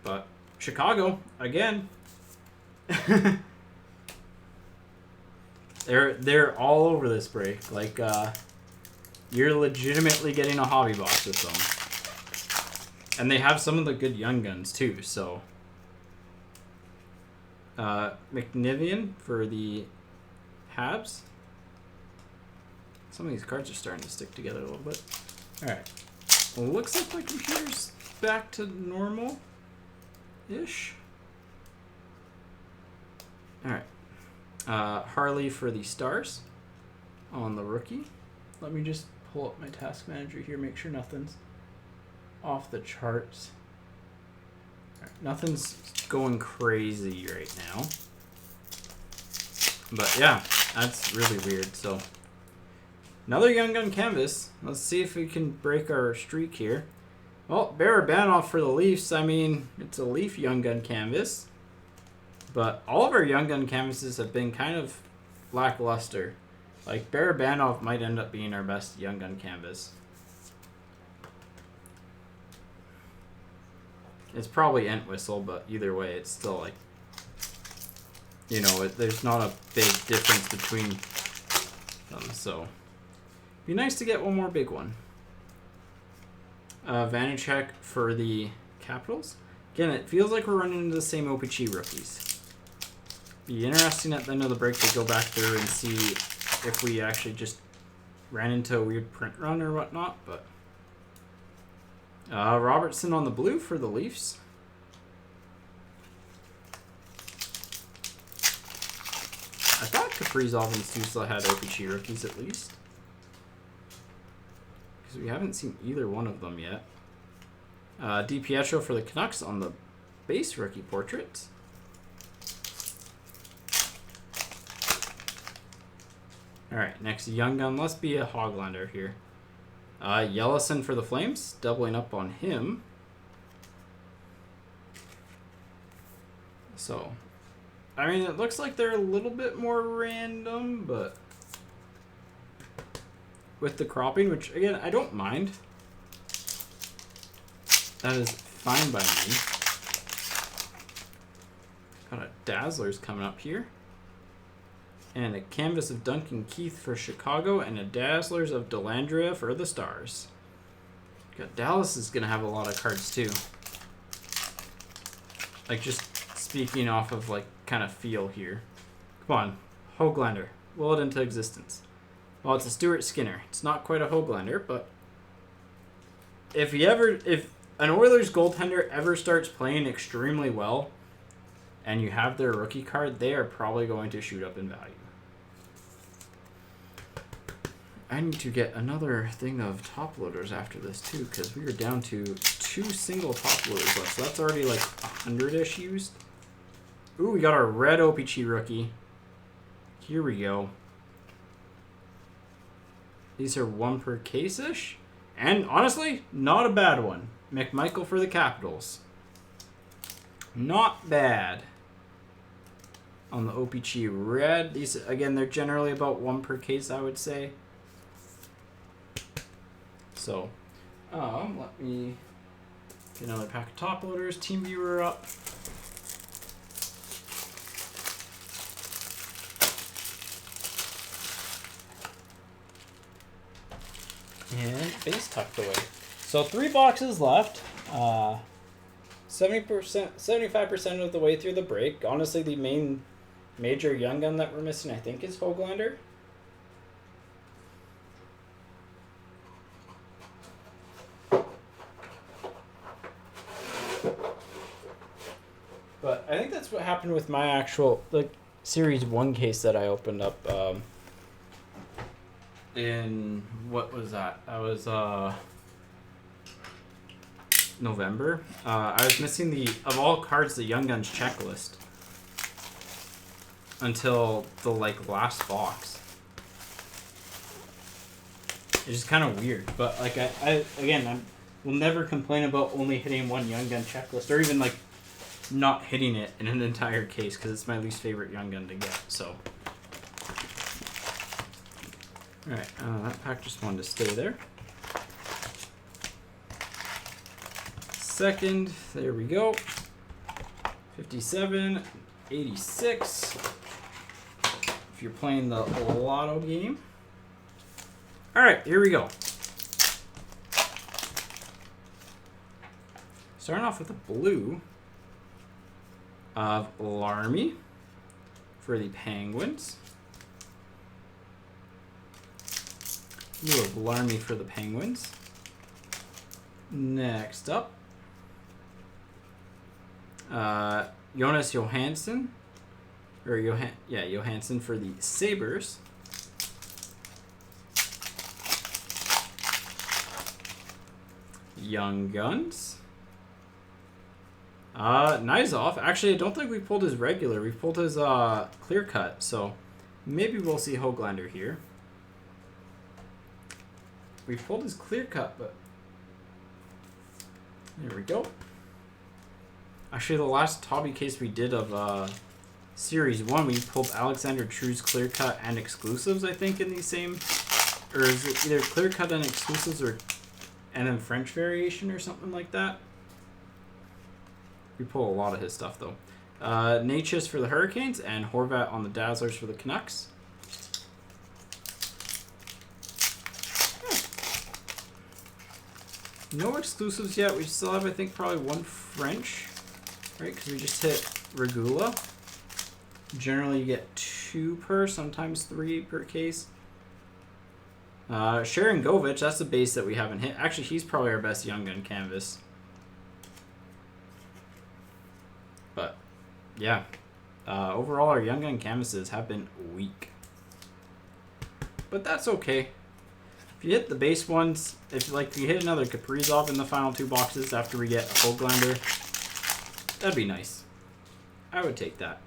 Speaker 1: But Chicago, again. They're all over this break. Like, you're legitimately getting a hobby box with them. And they have some of the good Young Guns, too, so... McNiven for the Habs. Some of these cards are starting to stick together a little bit. Alright. Well, looks like my computer's back to normal-ish. Alright. Harley for the Stars on the rookie. Let me just pull up my task manager here, make sure nothing's off the charts. Right, nothing's going crazy right now. But yeah, that's really weird. So another Young Gun canvas. Let's see if we can break our streak here. Well, Barabanov for the Leafs. I mean, it's a Leaf Young Gun canvas. But all of our Young Gun canvases have been kind of lackluster. Like, Barabanov might end up being our best Young Gun canvas. It's probably Entwistle, but either way, it's still like, you know, there's not a big difference between them. So, be nice to get one more big one. Vanacek for the Capitals. Again, it feels like we're running into the same OPC rookies. Be interesting at the end of the break to go back there and see if we actually just ran into a weird print run or whatnot. But Robertson on the blue for the Leafs. I thought Kaprizov and Stützle had OPC rookies at least. Because we haven't seen either one of them yet. DiPietro for the Canucks on the base rookie portraits. Alright, next Young Gun. Let's be a Hoglander here. Yellison for the Flames, doubling up on him. So, I mean, it looks like they're a little bit more random, but with the cropping, which, again, I don't mind. That is fine by me. Got a Dazzlers coming up here. And a canvas of Duncan Keith for Chicago, and a Dazzlers of Dellandrea for the Stars. Got Dallas is going to have a lot of cards, too. Like, just speaking off of, like, kind of feel here. Come on, Hoglander. Will it into existence. Well, it's a Stuart Skinner. It's not quite a Hoglander, but if an Oilers goaltender ever starts playing extremely well, and you have their rookie card, they are probably going to shoot up in value. I need to get another thing of top loaders after this too, because we are down to 2 single top loaders left. So that's already like 100-ish used. Ooh, we got our red OPC rookie. Here we go. These are 1 per case-ish. And honestly, not a bad one. McMichael for the Capitals. Not bad. On the OPC red. These, again, they're generally about 1 per case, I would say. So, let me get another pack of top loaders. Team viewer up. And base tucked away. So 3 boxes left. 70%, 75% of the way through the break. Honestly, the major Young Gun that we're missing, I think, is Hoglander. But I think that's what happened with my actual Series 1 case that I opened up in, what was that? That was November. I was missing of all cards, the Young Guns checklist until the last box. It's just kind of weird, but I will never complain about only hitting 1 Young Gun checklist, or even not hitting it in an entire case, because it's my least favorite Young Gun to get. So, all right, that pack just wanted to stay there. Second, there we go. 57, 86. If you're playing the lotto game. All right, here we go. Starting off with a blue of Larmy for the Penguins. Blue of Larmy for the Penguins. Next up, Jonas Johansson, or Johansson for the Sabres. Young Guns. Nizov. Actually, I don't think we pulled his regular. We pulled his clear cut, so maybe we'll see Hoglander here. We pulled his clear cut, but there we go. Actually, the last hobby case we did of Series 1, we pulled Alexander True's clear cut and exclusives, I think, in the same, or is it either clear cut and exclusives and then French variation or something like that? We pull a lot of his stuff, though. Natchez for the Hurricanes and Horvat on the Dazzlers for the Canucks. No exclusives yet. We still have, I think, probably one French, right? Because we just hit Regula. Generally, you get 2 per, sometimes 3 per case. Sharon Govich, that's the base that we haven't hit. Actually, he's probably our best Young Gun canvas. But, yeah. Overall, our Young Gun canvases have been weak. But that's okay. If you hit the base ones, if you hit another Kaprizov in the final 2 boxes after we get a Hoglander, that'd be nice. I would take that.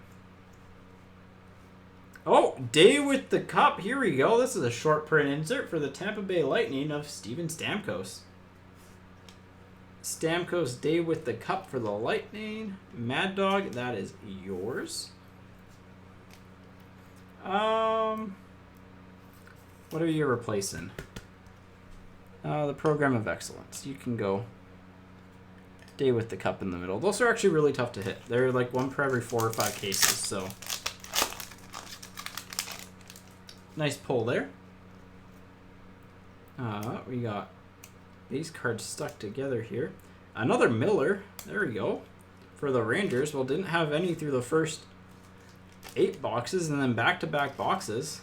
Speaker 1: Oh, Day with the Cup. Here we go. This is a short print insert for the Tampa Bay Lightning of Steven Stamkos. Stamkos Day with the Cup for the Lightning. Mad Dog, that is yours. What are you replacing? The Program of Excellence. You can go Day with the Cup in the middle. Those are actually really tough to hit. They're like 1 per every 4 or 5 cases, so nice pull there. We got these cards stuck together here. Another Miller. There we go. For the Rangers. Well, didn't have any through the first 8 boxes, and then back-to-back boxes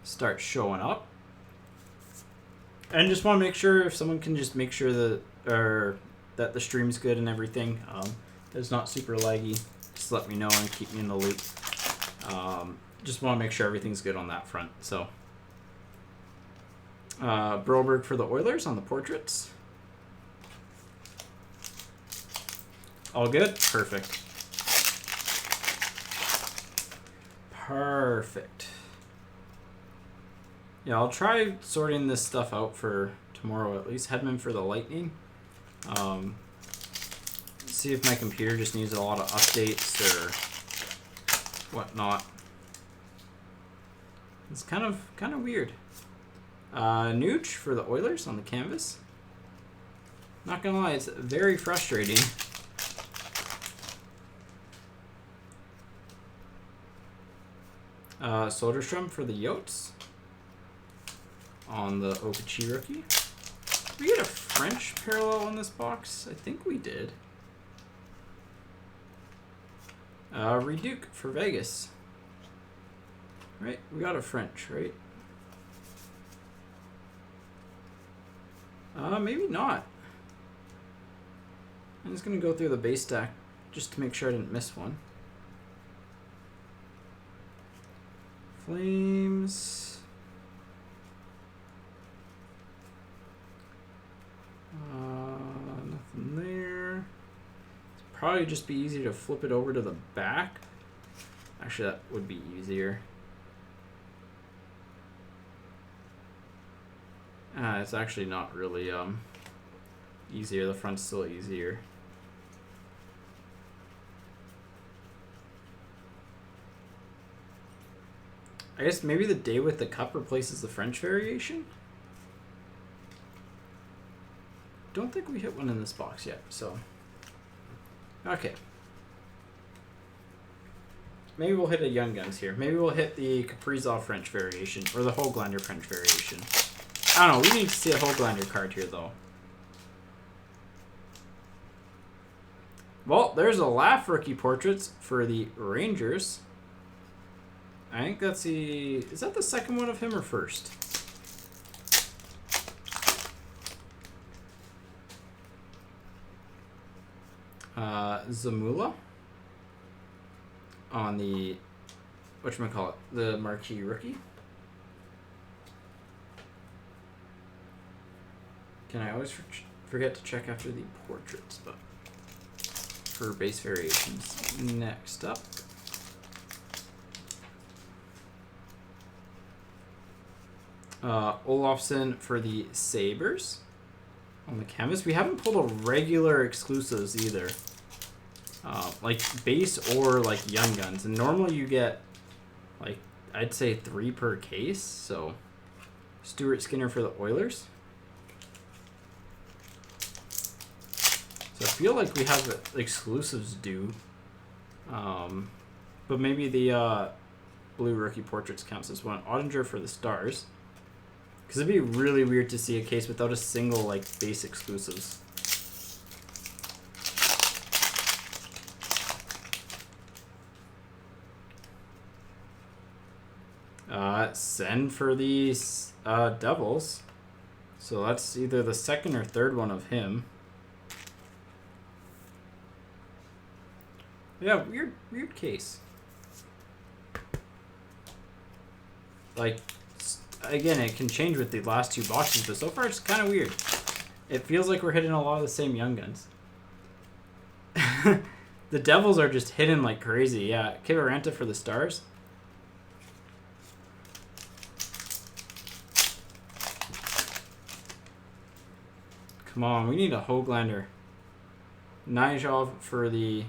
Speaker 1: start showing up. And just want to make sure if someone can just make sure that the stream's good and everything. That it's not super laggy. Just let me know and keep me in the loop. Just want to make sure everything's good on that front. So, Broberg for the Oilers on the portraits. All good? Perfect. Perfect. Yeah, I'll try sorting this stuff out for tomorrow at least. Hedman for the Lightning. See if my computer just needs a lot of updates or whatnot. It's kind of weird. Nooch for the Oilers on the canvas. Not gonna lie, it's very frustrating. Soderstrom for the Yotes on the Okachi rookie. Did we get a French parallel in this box? I think we did. Reduke for Vegas. Right, we got a French, right? Maybe not. I'm just gonna go through the base stack just to make sure I didn't miss one. Flames. Nothing there. It'd probably just be easier to flip it over to the back. Actually, that would be easier. It's actually not really easier. The front's still easier. I guess maybe the Day with the Cup replaces the French variation? Don't think we hit one in this box yet, so. Okay. Maybe we'll hit a Young Guns here. Maybe we'll hit the Kaprizov French variation, or the Hoglander French variation. I don't know, we need to see a Hoglander card here, though. Well, there's a Laugh rookie portraits for the Rangers. I think that's the... Is that the second one of him or first? Zamula on the... Whatchamacallit? The marquee rookie. Can I always forget to check after the portraits, but for base variations. Next up. Olofsson for the Sabres on the canvas. We haven't pulled a regular exclusives either. Like base or like Young Guns. And normally you get like, I'd say 3 per case. So Stuart Skinner for the Oilers. So I feel like we have exclusives due. But maybe the blue rookie portraits counts as one. Ottinger for the Stars. Because it'd be really weird to see a case without a single, like, base exclusives. Send for the Devils. So that's either the second or third one of him. Yeah, weird case. Like, again, it can change with the last two boxes, but so far it's kind of weird. It feels like we're hitting a lot of the same Young Guns. The Devils are just hitting like crazy. Yeah, Kiviranta for the Stars. Come on, we need a Hoglander. Nijov for the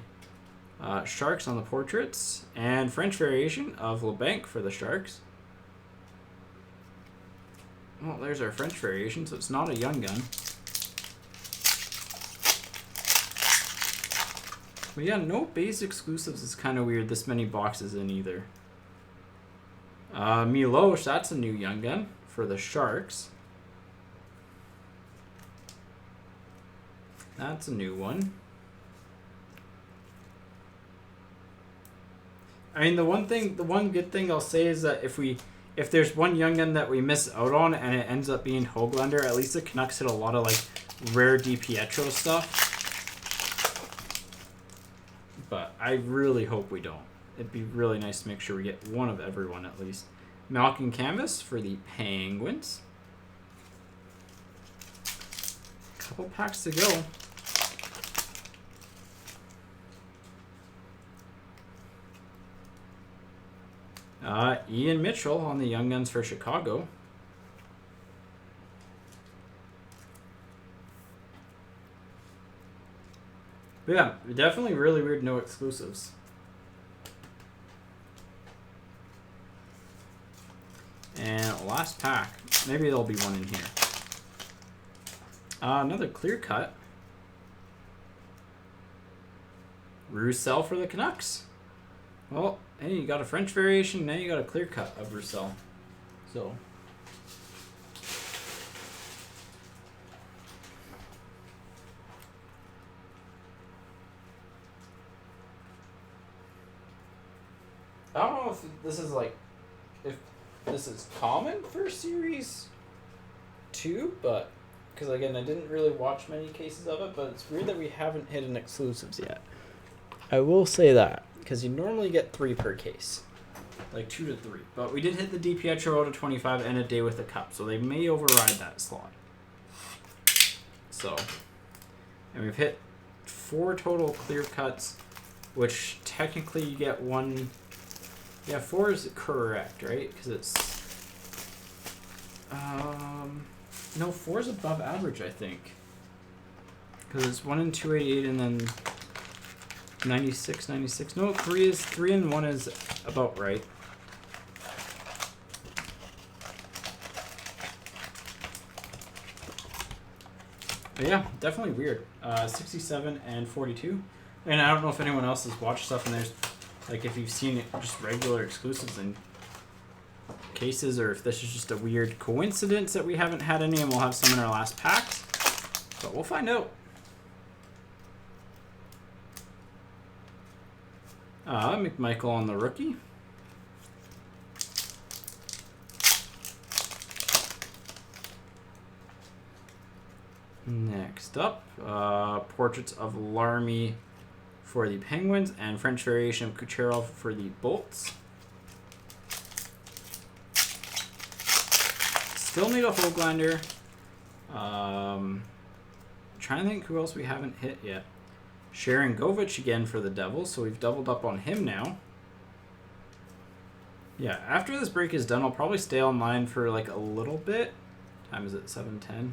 Speaker 1: Sharks on the portraits. And French variation of LeBanc for the Sharks. Well, there's our French variation, so it's not a Young Gun. But yeah, no base exclusives is kind of weird. This many boxes in either. Miloš, that's a new Young Gun for the Sharks. That's a new one. I mean, the one good thing I'll say is that if there's one Young Gun that we miss out on and it ends up being Hoglander, at least the Canucks hit a lot of like rare DiPietro stuff. But I really hope we don't. It'd be really nice to make sure we get one of everyone at least. Malcolm Canvas for the Penguins. Couple packs to go. Ian Mitchell on the Young Guns for Chicago. But yeah, definitely really weird no exclusives. And last pack. Maybe there'll be one in here. Another clear cut. Roussel for the Canucks. Well, hey, you got a French variation, now you got a clear cut of Roussel. So. I don't know if this is like, if this is common for Series 2, but, because again, I didn't really watch many cases of it, but it's weird that we haven't hit an exclusives yet. I will say that. Because you normally get 3 per case. Like 2 to 3. But we did hit the DiPietro out of 25 and a day with the cup. So they may override that slot. So. And we've hit 4 total clear cuts. Which technically you get 1. Yeah, 4 is correct, right? Because it's. No, 4 is above average, I think. Because it's 1 in 288 and then. 96. No, 3 and 1 is about right. But yeah, definitely weird. 67 and 42. And I don't know if anyone else has watched stuff and there's, like, if you've seen it, just regular exclusives in cases, or if this is just a weird coincidence that we haven't had any and we'll have some in our last packs. But we'll find out. McMichael on the rookie. Next up, portraits of Larmy for the Penguins and French variation of Kucherov for the Bolts. Still need a Hoglander. Trying to think who else we haven't hit yet. Sharon Govich again for the Devils, so we've doubled up on him now. Yeah, after this break is done, I'll probably stay online for like a little bit. Time is it? 7:10.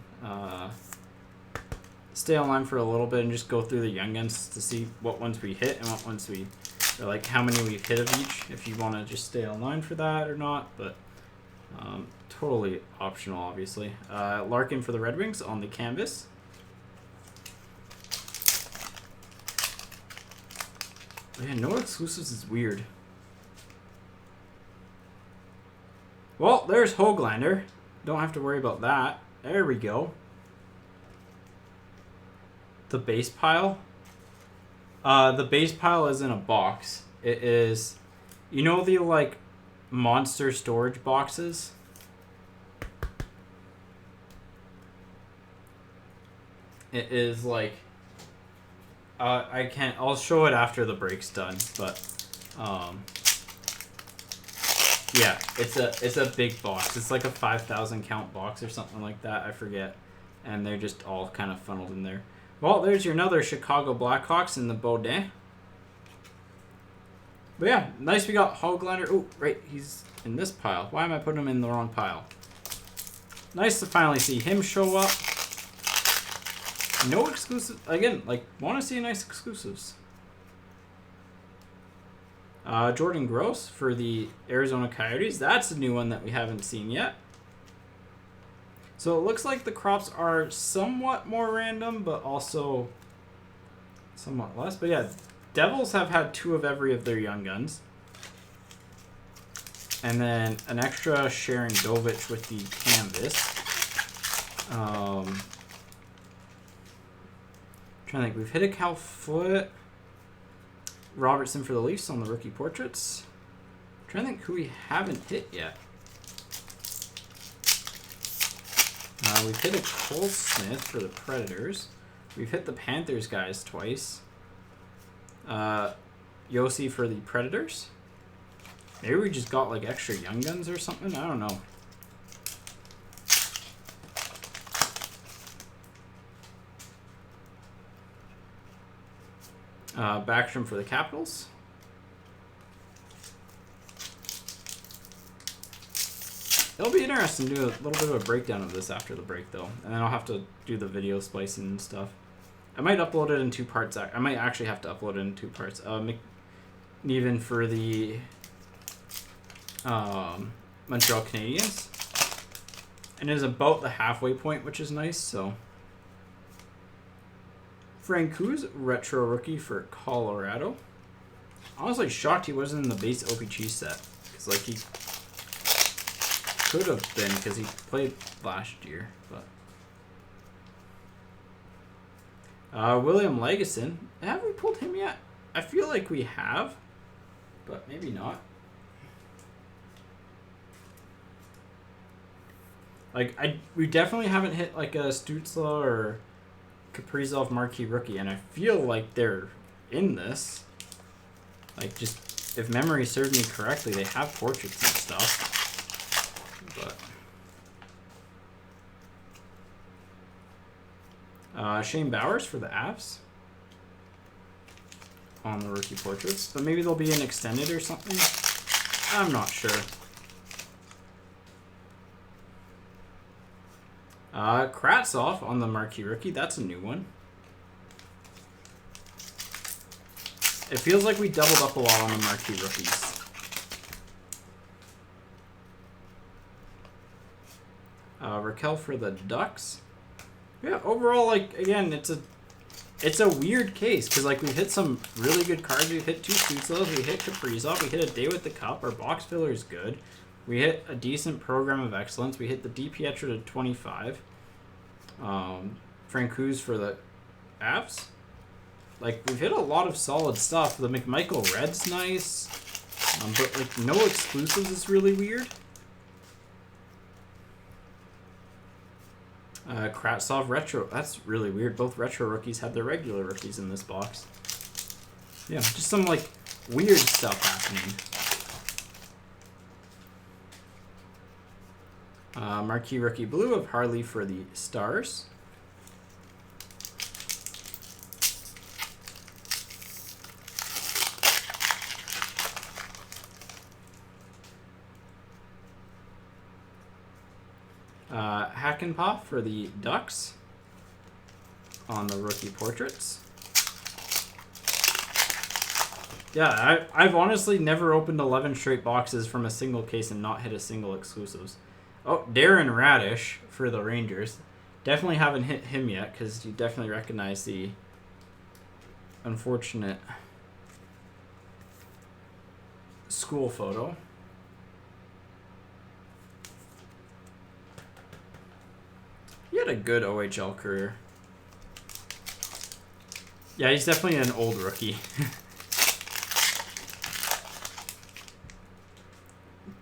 Speaker 1: Stay online for a little bit and just go through the Young Guns to see what ones we hit and what ones we, or like how many we've hit of each. If you want to just stay online for that or not, but totally optional, obviously. Larkin for the Red Wings on the canvas. Man, no exclusives is weird. Well, there's Hoglander. don't have to worry about that. There we go. The base pile. The base pile is in a box. It is, you know, the like monster storage boxes. It is like, I'll show it after the break's done, but yeah, it's a big box. It's like a 5,000 count box or something like that. I forget, and they're just all kind of funneled in there. Well, there's your another Chicago Blackhawks in the Baudin. But yeah, nice. We got Hoglander. Oh, right, he's in this pile. Why am I putting him in the wrong pile? Nice to finally see him show up. No exclusive. Again, like, want to see nice exclusives. Jordan Gross for the Arizona Coyotes. That's a new one that we haven't seen yet. So it looks like the crops are somewhat more random, but also somewhat less. But yeah, Devils have had 2 of every of their young guns. And then an extra Sharon Dovich with the canvas. Trying to think, we've hit a Cal Foot. Robertson for the Leafs on the rookie portraits. Trying to think who we haven't hit yet. We've hit a Cole Smith for the Predators. We've hit the Panthers guys twice. Yossi for the Predators. Maybe we just got like extra young guns or something. I don't know. Backstrom for the Capitals. It'll be interesting to do a little bit of a breakdown of this after the break, though. And then I'll have to do the video splicing and stuff. I might upload it in 2 parts. I might actually have to upload it in 2 parts. McNeven for the Montreal Canadiens. And it is about the halfway point, which is nice, so... Francouz, retro rookie for Colorado. Honestly, shocked he wasn't in the base OPG set. Because, like, he could have been, because he played last year. But William Lagesson. Have we pulled him yet? I feel like we have, but maybe not. Like, we definitely haven't hit, like, a Stützle or Kaprizov marquee rookie, and I feel like they're in this. Like, just, if memory serves me correctly, they have portraits and stuff. But Shane Bowers for the Avs on the rookie portraits, but maybe they'll be an extended or something. I'm not sure. Kravtsov on the marquee rookie. That's a new one. It feels like we doubled up a lot on the marquee rookies. Raquel for the Ducks. Yeah, overall, like, again, it's a weird case because, like, we hit some really good cards. We hit 2 Stützles. We hit Kaprizov. We hit a Day with the Cup. Our box filler is good. We hit a decent program of excellence. We hit the DiPietro to 25. Francouz for the Avs. Like, we've hit a lot of solid stuff. The McMichael Red's nice. But, like, no exclusives is really weird. Kravtsov retro. That's really weird. Both retro rookies had their regular rookies in this box. Yeah, just some, like, weird stuff happening. Marquee rookie blue of Harley for the Stars. Hakanpää for the Ducks on the rookie portraits. Yeah, I've honestly never opened 11 straight boxes from a single case and not hit a single exclusives. Oh, Darren Radish for the Rangers. Definitely haven't hit him yet because you definitely recognize the unfortunate school photo. had a good OHL career. Yeah, he's definitely an old rookie.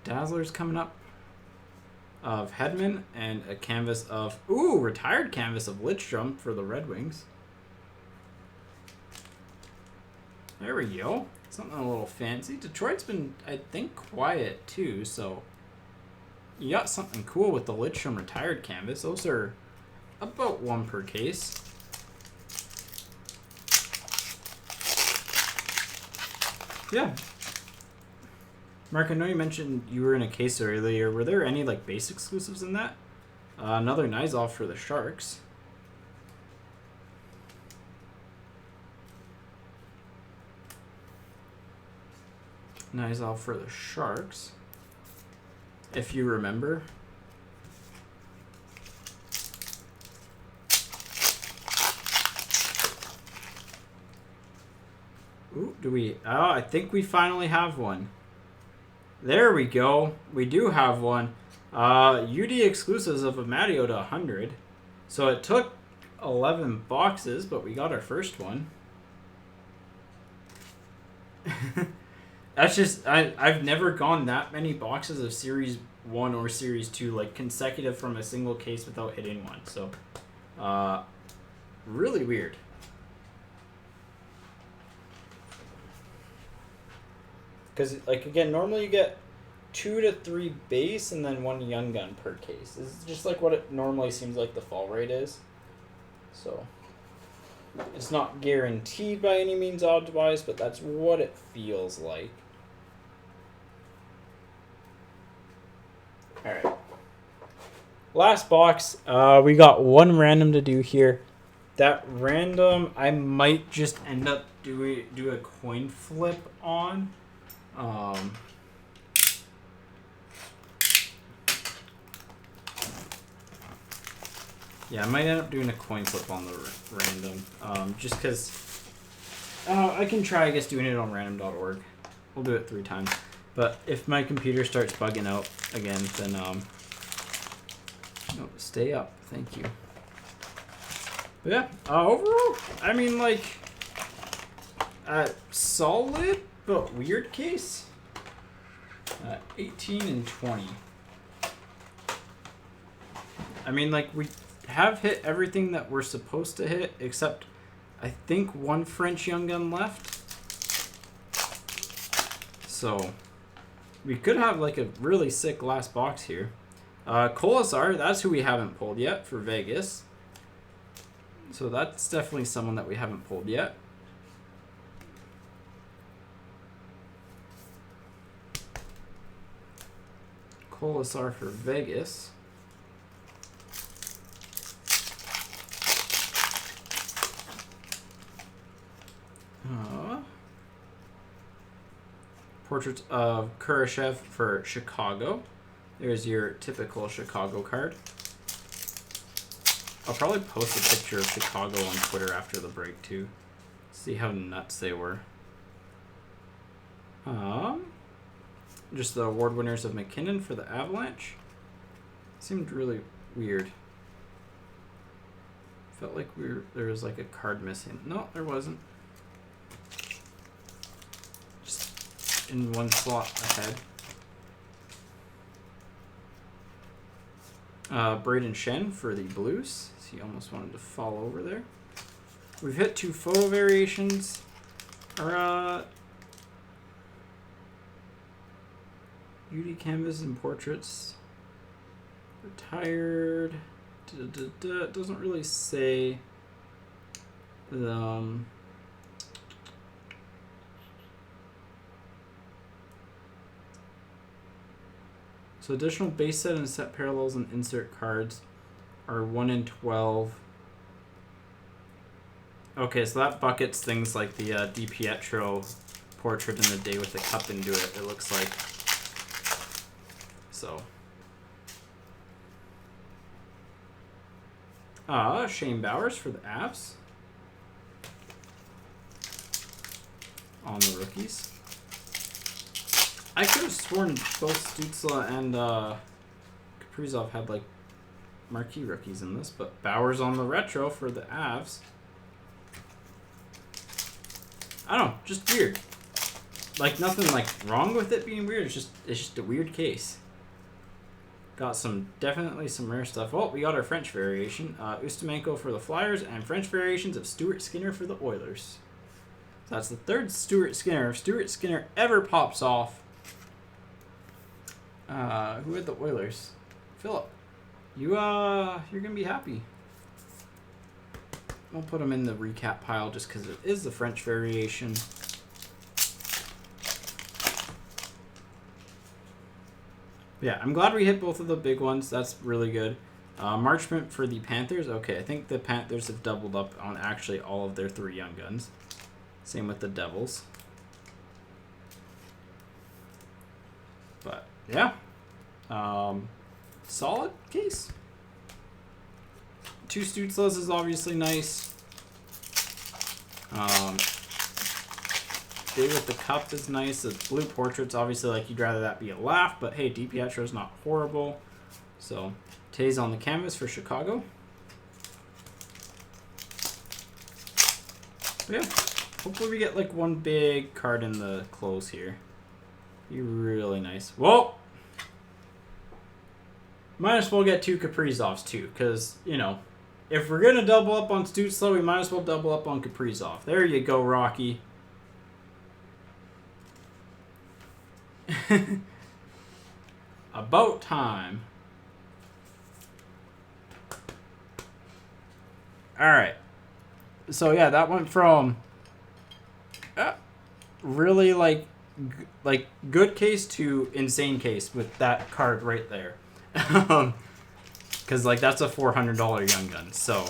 Speaker 1: Dazzler's coming up. Of Hedman and a canvas of... Ooh, retired canvas of Lidstrom for the Red Wings. There we go. Something a little fancy. Detroit's been, I think, quiet too, so... You got something cool with the Lidstrom retired canvas. Those are about 1 per case. Yeah. Mark, I know you mentioned you were in a case earlier. Were there any like base exclusives in that? Another Nizov for the Sharks. Nizov for the Sharks. If you remember. Ooh, do we... Oh, I think we finally have one. There we go. We do have one. UD exclusives of Amadio to 100. So it took 11 boxes, but we got our first one. That's just... I've never gone that many boxes of Series 1 or Series 2, like, consecutive from a single case without hitting one. So, really weird. Because, like, again, normally you get 2 to 3 base and then 1 young gun per case. This is just like what it normally seems like the fall rate is. So, it's not guaranteed by any means odds-wise, but that's what it feels like. Alright. Last box. We got 1 random to do here. That random, I might just end up do a coin flip on. Yeah, I might end up doing a coin flip on the random. Just because I can try, I guess, doing it on random.org. We'll do it 3 times. But if my computer starts bugging out again, then no, stay up. Thank you. But yeah, overall, I mean, like, solid but weird case. 18 and 20. I mean, like, we have hit everything that we're supposed to hit, except I think 1 French Young Gun left. So we could have like a really sick last box here. Colasar, that's who we haven't pulled yet for Vegas. So that's definitely someone that we haven't pulled yet. Colasar for Vegas. Portrait of Kurashev for Chicago. There's your typical Chicago card. I'll probably post a picture of Chicago on Twitter after the break too. See how nuts they were. Just the award winners of McKinnon for the Avalanche. Seemed really weird. Felt like there was like a card missing. No, there wasn't. Just in one slot ahead. Braden Shen for the Blues. He almost wanted to fall over there. We've hit 2 photo variations. UD canvas and portraits. Retired. It doesn't really say. So additional base set and set parallels and insert cards are 1 in 12. Okay, so that buckets things like the DiPietro portrait in the day with the cup into it, it looks like. So. Shane Bowers for the Avs. On the rookies. I could have sworn both Stützle and Kaprizov had like marquee rookies in this, but Bowers on the retro for the Avs. I don't know, just weird. Like nothing like wrong with it being weird. It's just a weird case. Got definitely some rare stuff. Oh, we got our French variation. Ustimenko for the Flyers and French variations of Stuart Skinner for the Oilers. So that's the third Stuart Skinner. If Stuart Skinner ever pops off, who had the Oilers? Philip. You're gonna be happy. I'll put him in the recap pile just because it is the French variation. Yeah, I'm glad we hit both of the big ones. That's really good. Marchment for the Panthers. Okay, I think the Panthers have doubled up on actually all of their 3 young guns. Same with the Devils. But, yeah. Solid case. 2 Stützles is obviously nice. Day with the Cup is nice. The blue portraits, obviously, like you'd rather that be a laugh, but hey, DiPietro's not horrible. So, Tays on the canvas for Chicago. But yeah, hopefully we get like one big card in the close here. Be really nice. Whoa! Might as well get 2 Kaprizovs too, because, you know, if we're going to double up on Stützle, we might as well double up on Kaprizov. There you go, Rocky. About time. Alright. So, yeah, that went from really, like good case to insane case with that card right there. Because, like, that's a $400 young gun. So,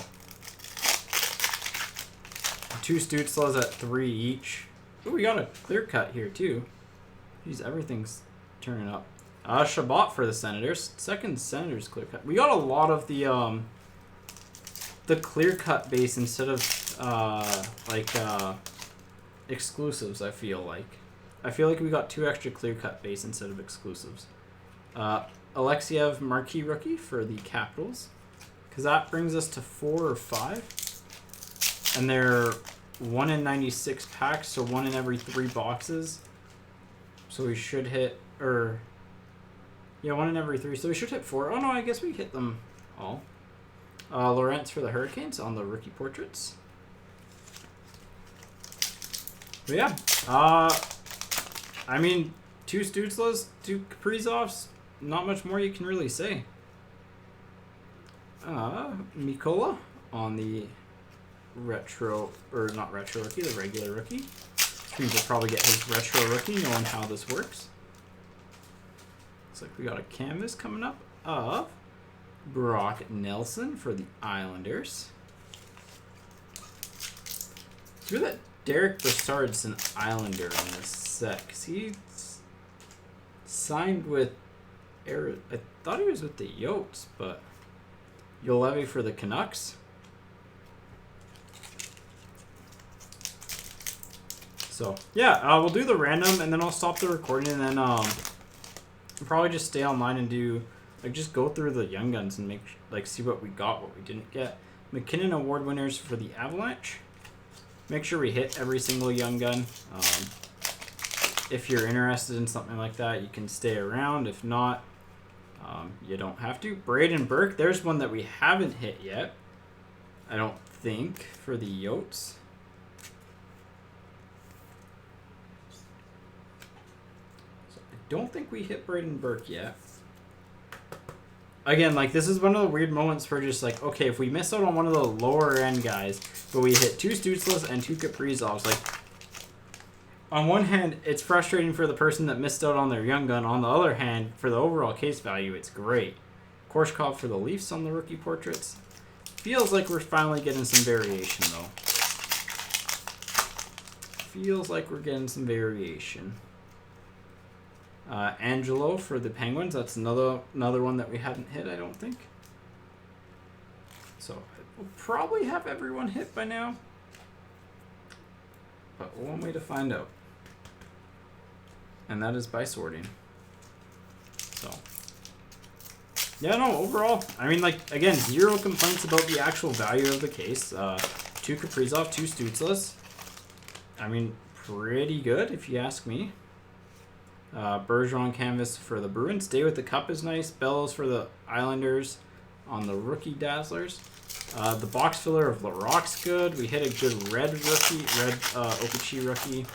Speaker 1: 2 Stützles at 3 each. Ooh, we got a clear cut here, too. Jeez, everything's turning up. Shabbat for the Senators. Second Senators clear cut. We got a lot of the clear cut base instead of, exclusives, I feel like. I feel like we got 2 extra clear cut base instead of exclusives. Alexeyev marquee rookie for the Capitals, because that brings us to 4 or 5, and they're 1 in 96 packs, so 1 in every 3 boxes. So we should hit, 1 in every 3. So we should hit 4. Oh no, I guess we hit them all. Lorentz for the Hurricanes on the rookie portraits. But yeah, I mean, 2 Stützles, 2 Kaprizovs. Not much more you can really say. Mikola on the retro, or not retro rookie, the regular rookie. Which means we'll probably get his retro rookie, knowing how this works. Looks like we got a canvas coming up of Brock Nelson for the Islanders. It's weird that Derek Brassard's an Islander in this set, because he's signed with I thought he was with the Yotes, but Juolevi for the Canucks. So, yeah, we'll do the random, and then I'll stop the recording, and then I'll probably just stay online and do, like, just go through the young guns and make, like, see what we got, what we didn't get. McKinnon Award winners for the Avalanche. Make sure we hit every single young gun. If you're interested in something like that, you can stay around. If not, you don't have to. Braden Burke, there's one that we haven't hit yet, I don't think, for the Yotes. So I don't think we hit Braden Burke yet. Again, like, this is one of the weird moments for just like, okay, if we miss out on one of the lower end guys, but we hit 2 Stützles and 2 Kaprizovs, like, on one hand, it's frustrating for the person that missed out on their young gun. On the other hand, for the overall case value, it's great. Korshkov for the Leafs on the rookie portraits. Feels like we're finally getting some variation, though. Feels like we're getting some variation. Angelo for the Penguins. That's another one that we hadn't hit, I don't think. So we'll probably have everyone hit by now. But one way to find out. And that is by sorting. So Yeah, no, overall, I mean, like, again, 0 complaints about the actual value of the case. 2 Kaprizov, 2 Stützles. I mean, pretty good, if you ask me. Bergeron canvas for the Bruins. Stay with the Cup is nice. Bellows for the Islanders on the rookie Dazzlers. The box filler of Larocque's good. We hit a good red OPC rookie.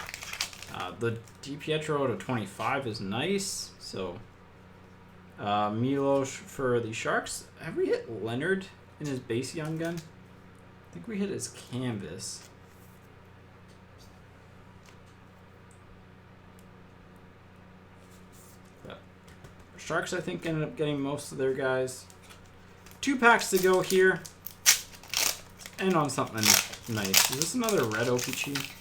Speaker 1: The DiPietro to 25 is nice. So, Milos for the Sharks. Have we hit Leonard in his base Young Gun? I think we hit his canvas. But Sharks, I think, ended up getting most of their guys. 2 packs to go here. And on something nice. Is this another red OPG?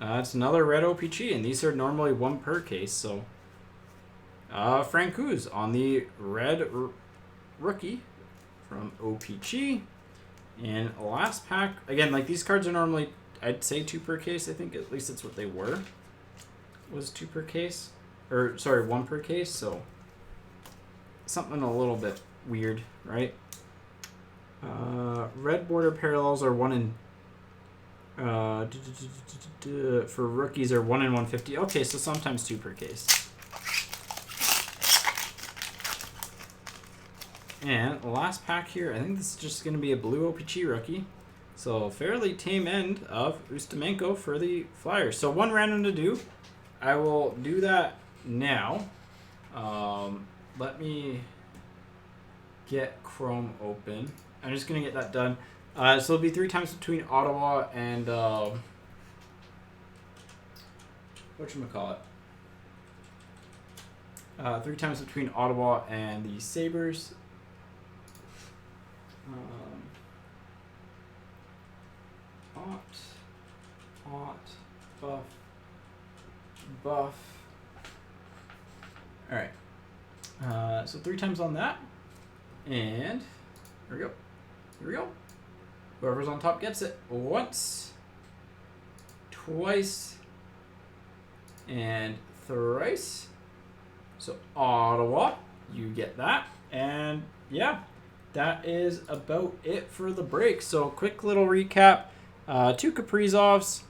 Speaker 1: It's another red OPG, and these are normally 1 per case, so... Francouz on the red rookie from OPG. And last pack, again, like these cards are normally, I'd say 2 per case. I think at least that's what they were. Was 2 per case. Or, sorry, 1 per case, so... Something a little bit weird, right? Red border parallels are 1 in... for rookies are 1 in 150. Okay, so sometimes 2 per case. And the last pack here, I think this is just going to be a blue OPG rookie. So fairly tame end of Ustimenko for the Flyers. So 1 random to do. I will do that now. Let me get Chrome open. I'm just going to get that done. So it'll be 3 times between Ottawa and whatchamacallit? 3 times between Ottawa and the Sabres. Buff. Alright. So 3 times on that. And here we go. Here we go. Whoever's on top gets it. Once, twice, and thrice. So Ottawa, you get that. And yeah, that is about it for the break. So quick little recap. 2 Kaprizovs,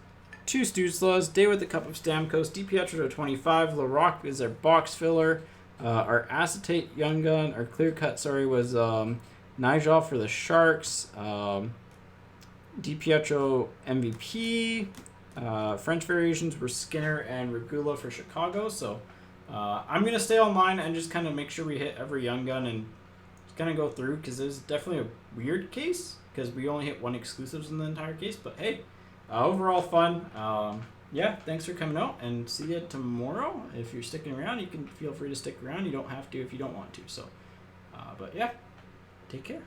Speaker 1: 2 Stützles, Day with the Cup of Stamkos, DiPietro to 25, Larocque is our box filler. Our acetate Young Gun, our clear cut, sorry, was Nigel for the Sharks. DiPietro MVP. French variations were Skinner and Regula for Chicago. So I'm going to stay online and just kind of make sure we hit every Young Gun and just kind of go through, because there's definitely a weird case because we only hit 1 exclusives in the entire case. But hey, overall fun. Yeah, thanks for coming out, and see you tomorrow. If you're sticking around, you can feel free to stick around. You don't have to if you don't want to. So, but yeah, take care.